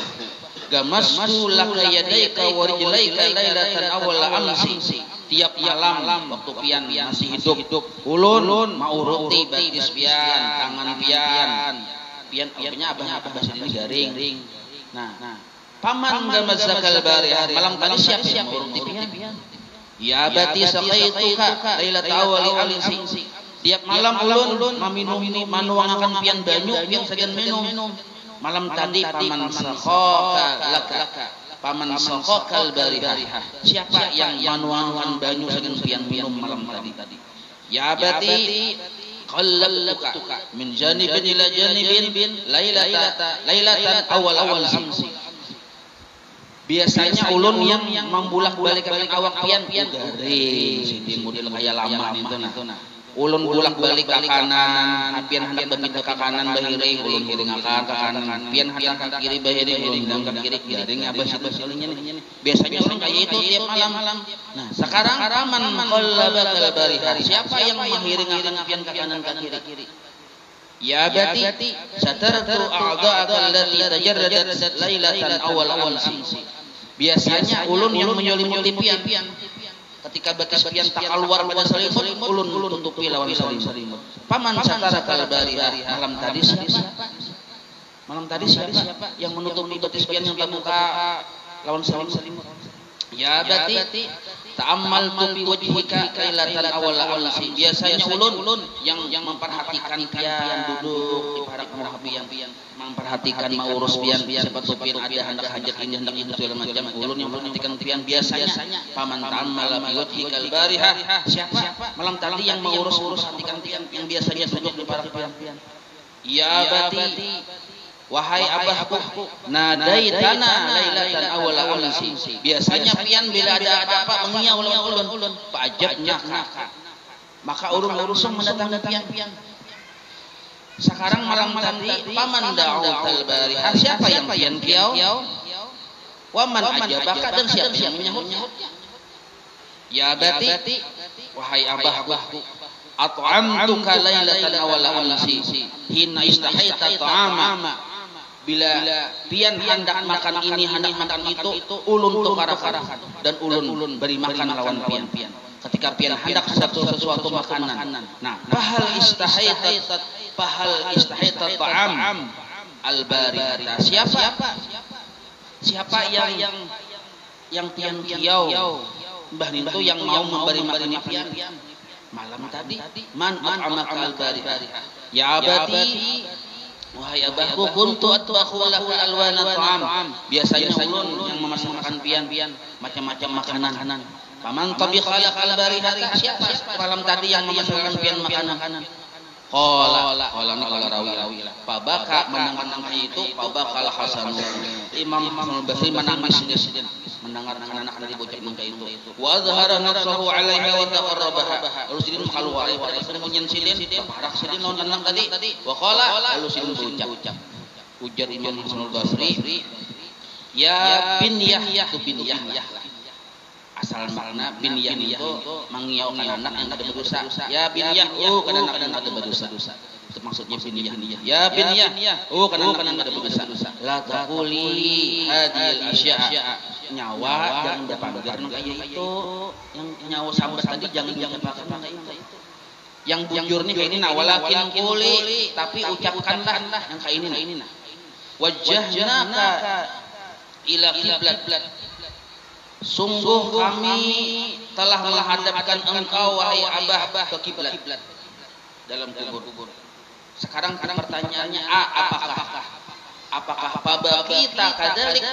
gamastu laka yadaika wa rijlaika lailatan awal amsi tiap malam waktu pian masih hidup ulun mau roti batis pian tangan pian punya abah bahasa ini garing. Nah paman gamazakal barihah malam tadi siapa yang mau roti pian ya abati saqaituka lailat awali amsi tiap malam ulun manuangakan pian banyu pian sagan minum malam tadi paman saqaka laka paman saqakal barihah siapa yang manuangan banyu sagan pian minum malam tadi ya abati qallabtuka min janibin ila janibin lailatan awal amsi biasanya ulun yang membulak-balikan awak pian garing di model kayak lama itu nah ulun bulak-balik ke kanan pian hendak berpindah ke kanan bahiring ulun hiring ke kanan pian hendak ke kiri bahiring ulun hiring ke kiri garing abah salingnya nih biasanya orang kayak itu tiap malam. Nah sekarang paman qallabal barihah siapa yang menghiring pian ke kanan ke kiri ya abati satartu a'dha'aka allati tajarradat lailatan awal amsi biasanya ulun yang menyelimuti pian ketika batas pian tak keluar pada selimut ulun tutupi lawan selimut paman satarakal barihah malam tadi siapa yang menutupi batas pian yang terbuka lawan selimut ya abati ta'ammaltu fi wajhika lailatan awal amsi biasanya ulun yang memperhatikan pian duduk di parak pian memperhatikan mengurus pian sepatu pian ada hendak hajat ini hendak itu segala macam ulun yang memperhatikan pian biasanya paman ta'ammal fi wajhikal barihah siapa malam tadi yang mengurus memperhatikan pian yang biasanya duduk di parak pian ya abati wahai abahku nadaitana lailatan awal amsi biasanya pian bila ada apa-apa mengiau lawan ulun fa'ajabna maka ulun langsung mendatangi pian sekarang malam tadi paman da'utal barihah siapa yang pian kiau waman ajabaka dan siapa yang menyahutnya ya abati wahai abahku at'amtuka lailatan awal amsi hina istahaita ta'ama bila pian hendak makan ini hendak makan itu ulun tukar-tukar dan ulun beri makan lawan pian ketika pian hendak sesuatu makanan nah pahal istahaita ta'am al-barihah siapa yang pian kiau mbah itu yang mau memberi makan pian malam tadi. Man at'amaka al-barihah. Ya abati, wahai abahku, kuntu atbakhu laka alwana ta'am. Biasanya ulun yang memasak makan pian macam-macam makanan. Paman tabikha laka al-barihah, siapa malam tadi yang memasakkan pian makanan? Qala ini qala rawi. Pabaka mendengar itu, pabakal Hasan. Imam Hasan al-Basri menangis mendengar anak dari bocah muda itu. Wa zahara nafsuhu 'alaiha wa taqarrabaha. Lalu sidin keluar sembunyian sidin, parak sidin non tenang tadi. Wa qala lalu sidin berucap. Ujar Imam Hasan al-Basri, ya bin Yahya tu bin Yahya. Asal makna bin Yahya itu mengiaukan anak yang ada berdosa. Ya bin Yahya, kan anak yang ada berdosa. Itu maksudnya bin Yahya. Ya bin Yahya, kan anak yang ada berdosa. La taquli hadhil asya'. Nyawa jangan dipanggil kayak itu. Yang nyawa sambat tadi jangan dipakai itu. Yang bujur nih kayak ini nawalakin kuli, tapi ucapkanlah yang kayak ini. Wajjahnaka ila qiblat. Sungguh kami telah menghadapkan engkau wahai abah ke kiblat dalam kubur. Sekarang pertanyaannya, apakah baba kita kadalik?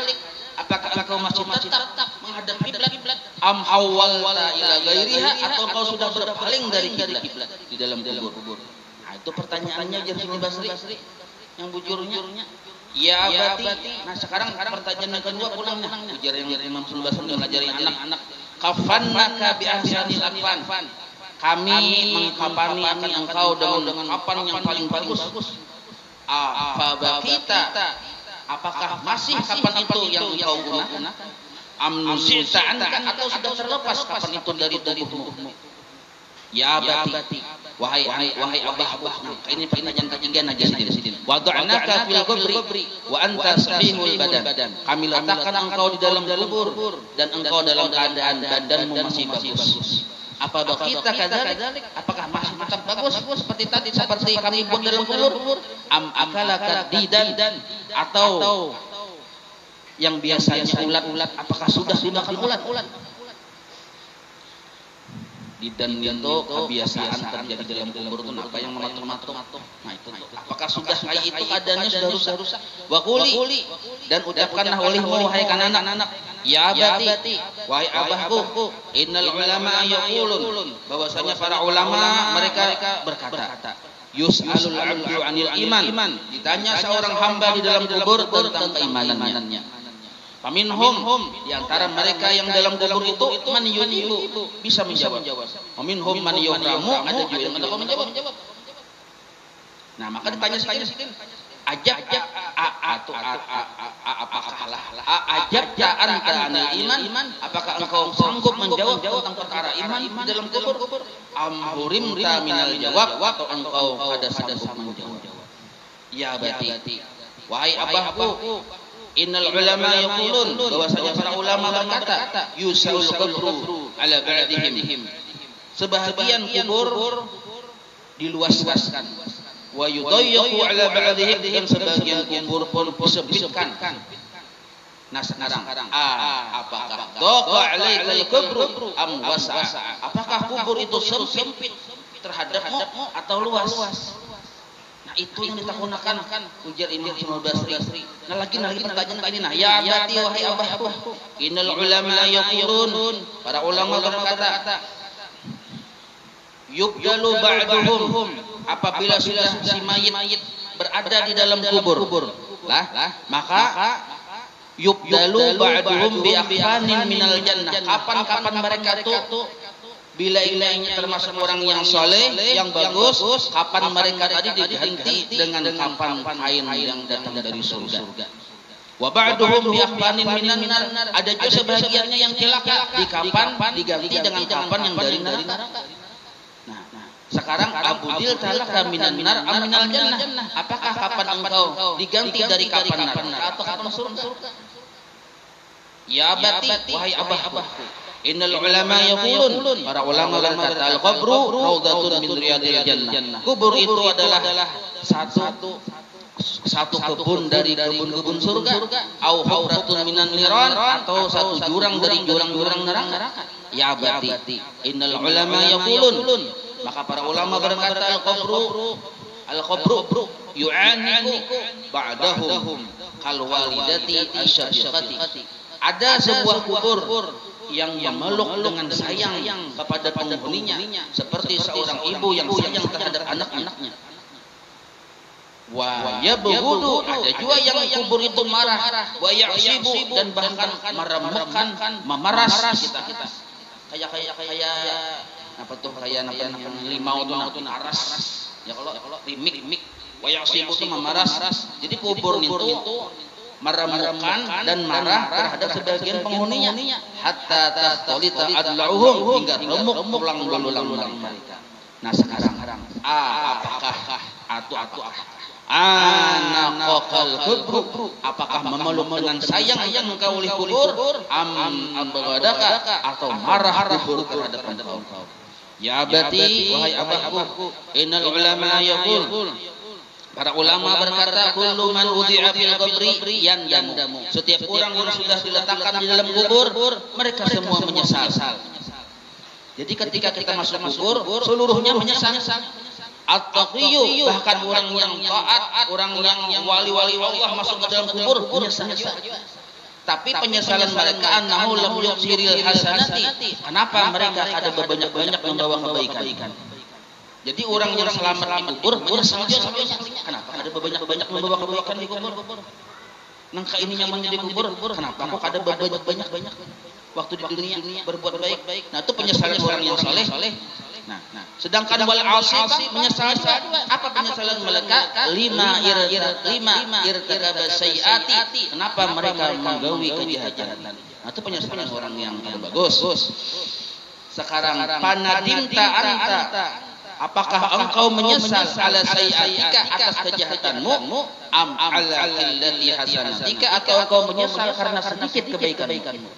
Apakah engkau masih tetap menghadap kiblat? Am hawwalta ila ghairiha, atau engkau sudah berpaling dari kiblat di dalam kubur? Nah, itu pertanyaannya Hasan al-Basri yang bujurnya. Ya abati. Nah sekarang pertanyaan yang kedua pulangnya. Ujar yang Imam Hasan al-Basri mengajari anak. Kafannaka bi ahsanil akfan. Kami mengkapani engkau dengan kapan yang paling bagus. Apa kita? Apakah masih kapan itu yang engkau gunakan? Amnusita anka, atau sudah terlepas kapan itu dari tubuhmu? Ya abati. Wahai abahku, ini pertanyaan ketiga aja sidin. Wada'naka fil qabri wa anta sahihul badan. Kami letakkan engkau di dalam kubur dan engkau dalam keadaan badanmu masih bagus. Apa kita kadzalik? Apakah masih tetap bagus seperti kami buat dalam kubur? Am akalaka didan, atau yang biasanya ulat, apakah sudah makan ulat? Didan itu kebiasaan terjadi dalam kubur itu apa yang mematuk-matuk. Nah itu apakah sudah kayak itu keadaannya sudah rusak? Wa quli, dan ucapkanlah olehmu wahai anak-anak, ya abati, wahai abahku, innal ulama yaqulun, bahwasanya para ulama mereka berkata, yus'alul 'abdu 'anil iman, ditanya seorang hamba di dalam kubur tentang keimanannya. Paminhum, di antara mereka yang dalam kubur itu man yujibu, bisa menjawab. Paminhum man yukramu, ada juga yang tidak menjawab. Nah maka ditanya sedikit, ajab atau ajab anta anil iman, apakah engkau sanggup menjawab tentang perkara iman di dalam kubur? Amhurimta minal jawab, atau engkau ada sanggup menjawab? Ya abati, wahai abahku, innal ulama yaqulun, bahwasanya para ulama berkata, yusaul qabru ala ba'dihim, sebahagian kubur diluaskan, wa yudayyaqu ala ba'dihim, dan sebagian kubur pun disempitkan. Nah sekarang apakah daqa alaikal qabru am wasa'? Apakah kubur itu sempit terhadapmu atau luas? Nah itu yang ditakunakan ujar Imam Hasan al-Basri. Nah lagi pertanyaan ini. Nah ya abati, wahai abahku, innal ulama yaqulun, para ulama berkata, yubdalu ba'duhum, apabila sudah si mayit berada di dalam kubur, maka yubdalu ba'duhum bi akhfanin minal jannah. Kapan mereka itu bila-bilanya termasuk orang yang soleh, yang bagus, kapan mereka tadi diganti dengan kapan kain yang datang dari surga. Wa ba'duhum bi akhfanin minan nar, ada juga sebagiannya yang celaka, di kapan diganti dengan kapan yang dari neraka. Nah, sekarang abudil talaka minan nar am minal jannah, apakah kapan engkau diganti dari kapan neraka atau kapan surga? Ya abati, wahai abahku, innal ulama yaqulun, para ulama berkata, al-qabru raudhatun min riyadil jannah. Kubur itu adalah satu kebun dari kebun-kebun surga, au hufratun minan niran, atau satu jurang dari jurang-jurang neraka. Ya abati, innal ulama yaqulun, Maka para ulama berkata al-qabru yu'aniku ba'dahum kal walidati asyabiqati. Ada sebuah kubur yang memeluk dengan sayang kepada penghuninya seperti seorang ibu yang sayang terhadap anak-anaknya. Wa yabghudu, ada juga yang kubur itu marah, wa ya'sibu, dan bahkan meremukkan, memeras kita. Kayak apa tuh, kayak limau itu naras. Ya kalau rimik, wa ya'sibu itu memeras. Jadi kubur itu meremukkan dan marah terhadap sebagian penghuninya hatta tastalita adlauhum, hingga remuk tulang-tulang mereka. Nah sekarang apakah anaqal kubru, apakah memeluk dengan sayang yang engkau oleh kubur, abghadaka, atau marah kubur terhadap engkau? Ya abati, wahai abahku, innal ulama yaqul, para ulama berkata, kullu man wudi'a fil qabri yandamu. Setiap orang yang sudah diletakkan di dalam kubur, mereka semua menyesal. Jadi ketika kita masuk kubur, seluruhnya menyesal. At-taqiyyu, bahkan orang yang taat, orang yang wali-wali Allah masuk ke dalam kubur menyesal. Tapi penyesalan mereka annahu lam yuksiril hasanati. Kenapa mereka ada banyak membawa kebaikan? Jadi orang yang selamat di kubur menyesal dia. Kenapa ada banyak membawa kebaikan di kubur? Nangka ini nyaman di kubur. Kenapa kok ada banyak waktu di dunia berbuat baik? Nah itu penyesalan orang yang saleh. Nah, sedangkan wal asif menyesal apa penyesalan mereka? Lima irtikaba sayyiati. Kenapa mereka menggawi kejahatan? Nah itu penyesalan orang yang bagus. Sekarang panadimta anta, apakah engkau menyesal ala sayyiatika, atas kejahatanmu, am ala qillati hasanatika, atau engkau menyesal karena sedikit kebaikanmu?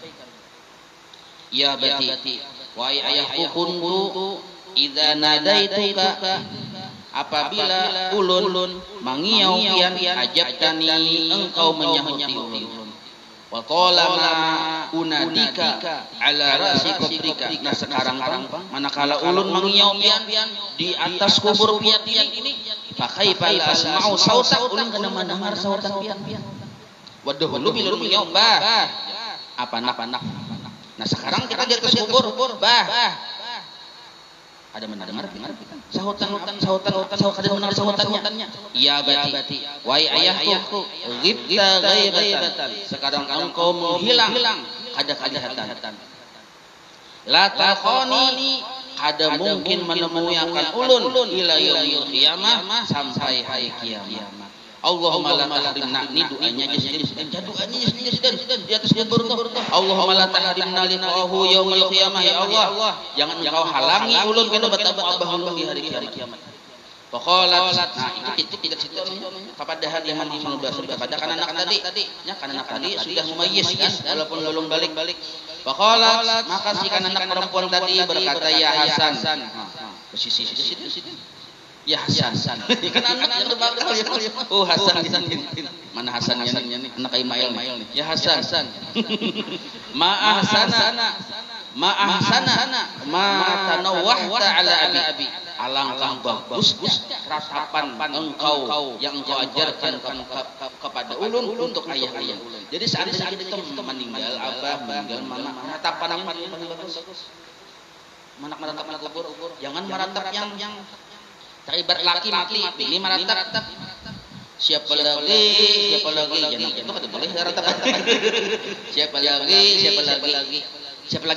Ya bati, wahai ayahku, kuntu idza nadaituka, apabila ulun mangiau pian ajabtani, engkau menyahuti ulun. Wa talama unadika ala rasi qabrika. Nah sekarang manakala ulun mangiau pian di atas kubur pian ini, fa kaifa la asma'u sautak, ulun kana mendengar sautan pian. Waduh lu bilun mengiau bah apa nak. Nah sekarang kita di atas kubur, bah ada mendengar sahutan mendengar sahutannya. Ya bati, wahai ayahku, ghibta ghaibatan, sekarang engkau menghilang ada kejahatan. La takhoni, ada mungkin menemui akan ulun ila yaumil qiyamah, sampai hari kiamat. Allahumma la tahrimna, ini doanya sudah di atas kubur tuh. Allahumma la tahrimna liqahu yaumil qiyamah, ya Allah, jangan engkau halangi ulun kana bertemu abah ulun di hari kiamat. Faqalat, nah itu tidak situ kapadahan yang hadis 19 kepada anak tadi, ya kan anak tadi sudah mumayyiz kan, walaupun belum balik. Faqalat, maka si anak perempuan tadi berkata, ya Hasan. Posisi ya Hasan. Kan anak yang berbakal ya. Oh Hasan. Mana Hasannya nih? Anak Ismail nih. Ya Hasan. Ma'ahsana. Ma tanawwahta ala abi. Alangkah bagusnya ratapan engkau yang engkau ajarkan kepada ulun untuk ayah. Jadi seandainya kita meninggal, abah meninggal, mama, ratapan yang paling bagus. Mana meratap kubur. Jangan meratap yang teribat laki mati, ini meratap. Siapa lagi? Jangan itu kada boleh meratap. Siapa lagi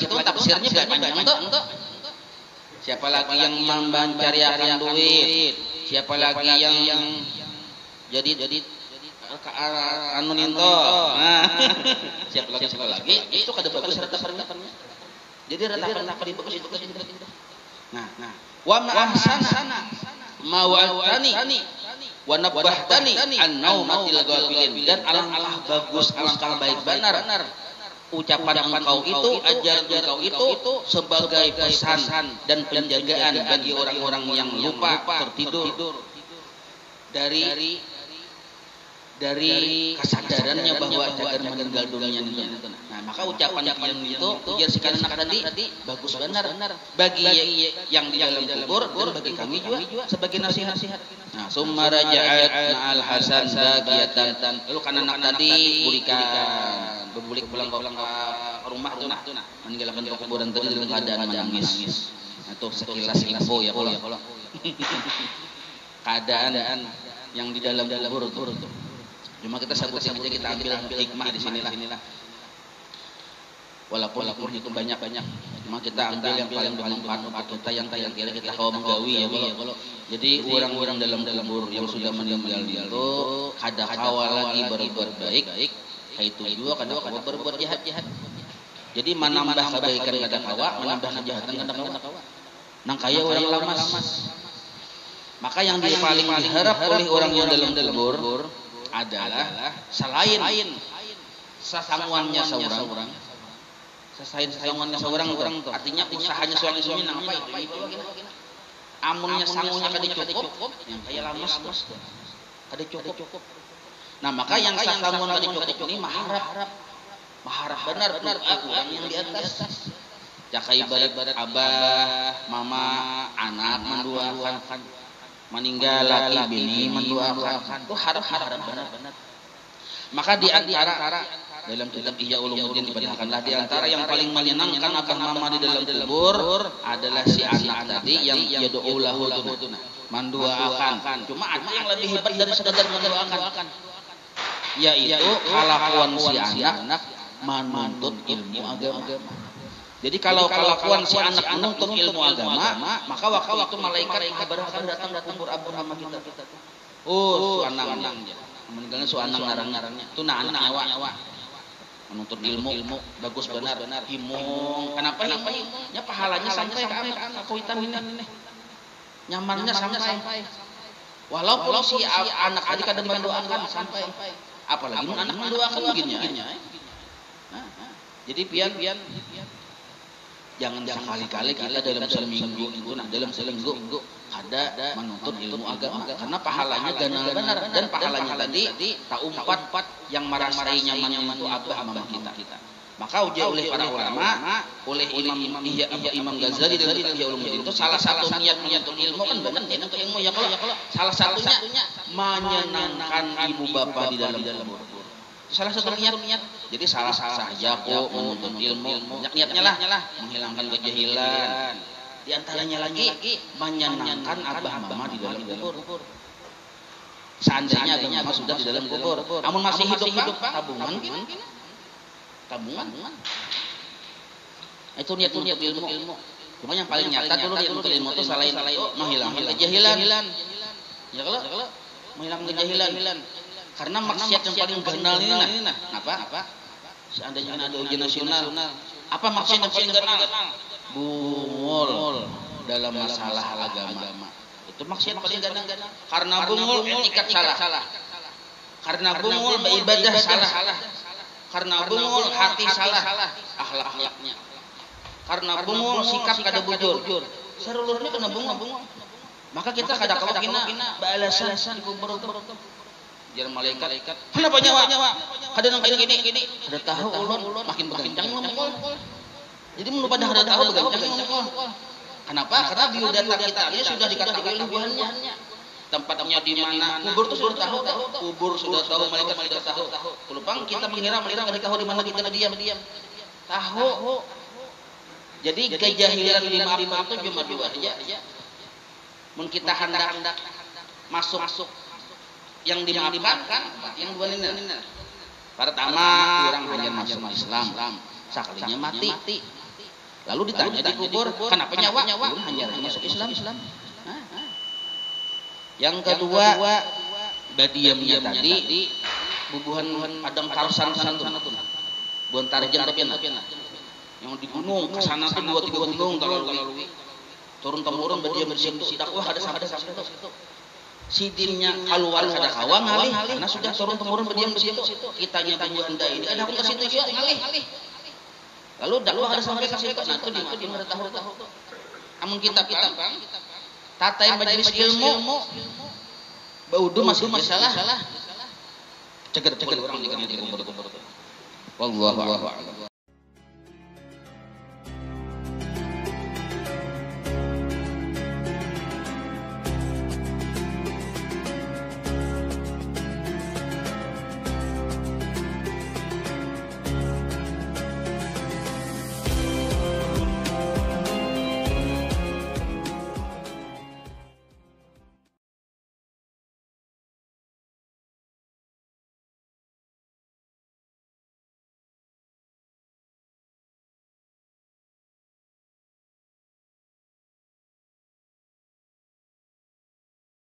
itu tafsirnya panjang tuh. Siapa lagi yang mencariakan duit? Siapa lagi yang jadi anu ninto? Nah, siapa lagi? Itu kada bagus ratapannya. Jadi ratapan bagus itu. Nah, wa ma'ahsana ma wa'atani wa nabbahtani an naumatil ghafilin, dan alangkah bagus, alangkah baik benar ucapan engkau itu, ajaran engkau itu sebagai pesan dan penjagaan bagi orang-orang yang lupa tertidur dari dari kesadarannya bahwa Cagar meninggal dunia itu. Nah, maka ucapan pian itu ujar si anak tadi bagus benar bagi yang di dalam kubur dan bagi kami juga sebagai nasihat. Nah, summa raja'at ma'al hasan bagiyatan. Lalu kan anak tadi berbulik pulang ke rumah tuh meninggalkan kuburan tadi dalam keadaan menangis. Nah, itu sekilas info ya kalau keadaan yang di dalam kubur tuh. Cuma kita sebutin aja, kita ambil hikmah di sinilah. Walaupun itu banyak. Cuma kita ambil yang paling bermanfaat untuk kita, yang kira kita kau menggawi ya kalau. Jadi orang-orang dalam kubur yang sudah meninggal itu kada kawal lagi berbuat baik, itu juga kada kawal berbuat jahat. Jadi menambah kebaikan kada kawa, menambah kejahatan kada kawa. Nang kaya orang lamas. Maka yang paling diharap oleh orang yang dalam kubur adalah selain sasanguannya seorang, artinya usahanya seorang ini nampai itu amunnya sangunya kada cukup, yang kaya lamas kada cukup. Nah, maka yang sasanguan kada cukup ini maharap benar orang yang di atas. Jaka ibarat abah, mama, anak mendoakan, meninggal laki bini mendoakan, itu harap benar. Maka di antara dalam kitab Ihya Ulumuddin diperlihatkanlah di antara yang paling menyenangkan abah mama di dalam kubur adalah si anak tadi yang yad'u lahu mendoakan. Cuma ada yang lebih hebat dari sekadar mendoakan, yaitu kelakuan si anak menuntut ilmu agama. Jadi kalau kelakuan si anak menuntut ilmu agama, maka waktu itu malaikat akan datang kubur abah mama kita. Oh, suanang meninggalnya suanang narang-narangnya. Itu anak nyawa menuntut ilmu bagus benar. Himung. Kenapa himung? Ya pahalanya sampai ke akuitan ini. Nyamannya sampai. Walaupun si anak tadi kadang mendoakan sampai. Apalagi anak mendoakan begini. Jadi pian jangan sekali-kali kita dalam seminggu ada menuntut ilmu agama, karena pahalanya ganal benar, dan pahalanya tadi tak umpat yang marah-marahi nyaman itu abah mama kita. Maka uji oleh para ulama, oleh Imam Ghazali dalam Ihya Ulumuddin itu salah satu niat menuntut ilmu kan benar niat ilmu ya kalau salah satunya menyenangkan ibu bapa di dalam kubur. Salah satu niat. Jadi salah saja kok menuntut ilmu. Niatnya lah menghilangkan kejahilan. Di antaranya lagi menyenangkan abah mama di dalam kubur. Seandainya abah mama sudah di dalam kubur, namun masih hidup tabungan. Itu niat ilmu. Cuma yang paling nyata dulu niat ilmu itu selain menghilangkan kejahilan. Ya kalau menghilangkan kejahilan. Karena maksiat yang paling ganal ini apa? Seandainya ada ujian nasional, apa maksiat yang paling ganal? Bungul dalam masalah agama. Itu maksiat paling ganal. Karena bungul etikat salah. Karena bungul beribadah salah. Karena bungul hati salah, akhlaknya. Karena bungul sikap kada bujur. Serulurnya kena bungul. Maka kita kada kawakina balasan kubur itu. Jar malaikat, kenapa nyawa? Ada nang gini. Ada tahu ulun makin berkencang ngomong. Jadi mun pada ada tahu berkencang ngomong. Kenapa? Karena biodata kita ini sudah diketahui oleh Tuhannya. Tempatnya di mana? Kubur itu sudah tahu. Kubur sudah tahu, malaikat sudah tahu. Kelupang kita mengira enggak tahu di mana kita diam. Tahu. Jadi kejahilan dimaafkan itu cuma dua aja. Mun kita hendak masuk yang dimaafkan yang dua ini. Pertama, orang hanya masuk Islam, sakalinya mati. Lalu ditanya di kubur, kenapa nyawa? Hanya masuk Islam. Yang kedua, badiamnya tadi bubuhan padang Tarsan sana tuh. Bukan Tarjan tapi yang di gunung ke sana tuh 2-3 gunung terlalu turun temurun badiam bersitu dakwah ada sampai situ. Sidinnya keluar kada kawang ngalih karena sudah turun temurun berdiam di situ. Kitanya punya anda ini ada ke situ juga ngalih. Lalu dakwah ada sampai ke situ. Nah itu di mana tahu. Amun kita tatai majelis ilmu baudu masih salah. Cegat orang di kana di umur. Wallahu a'lam.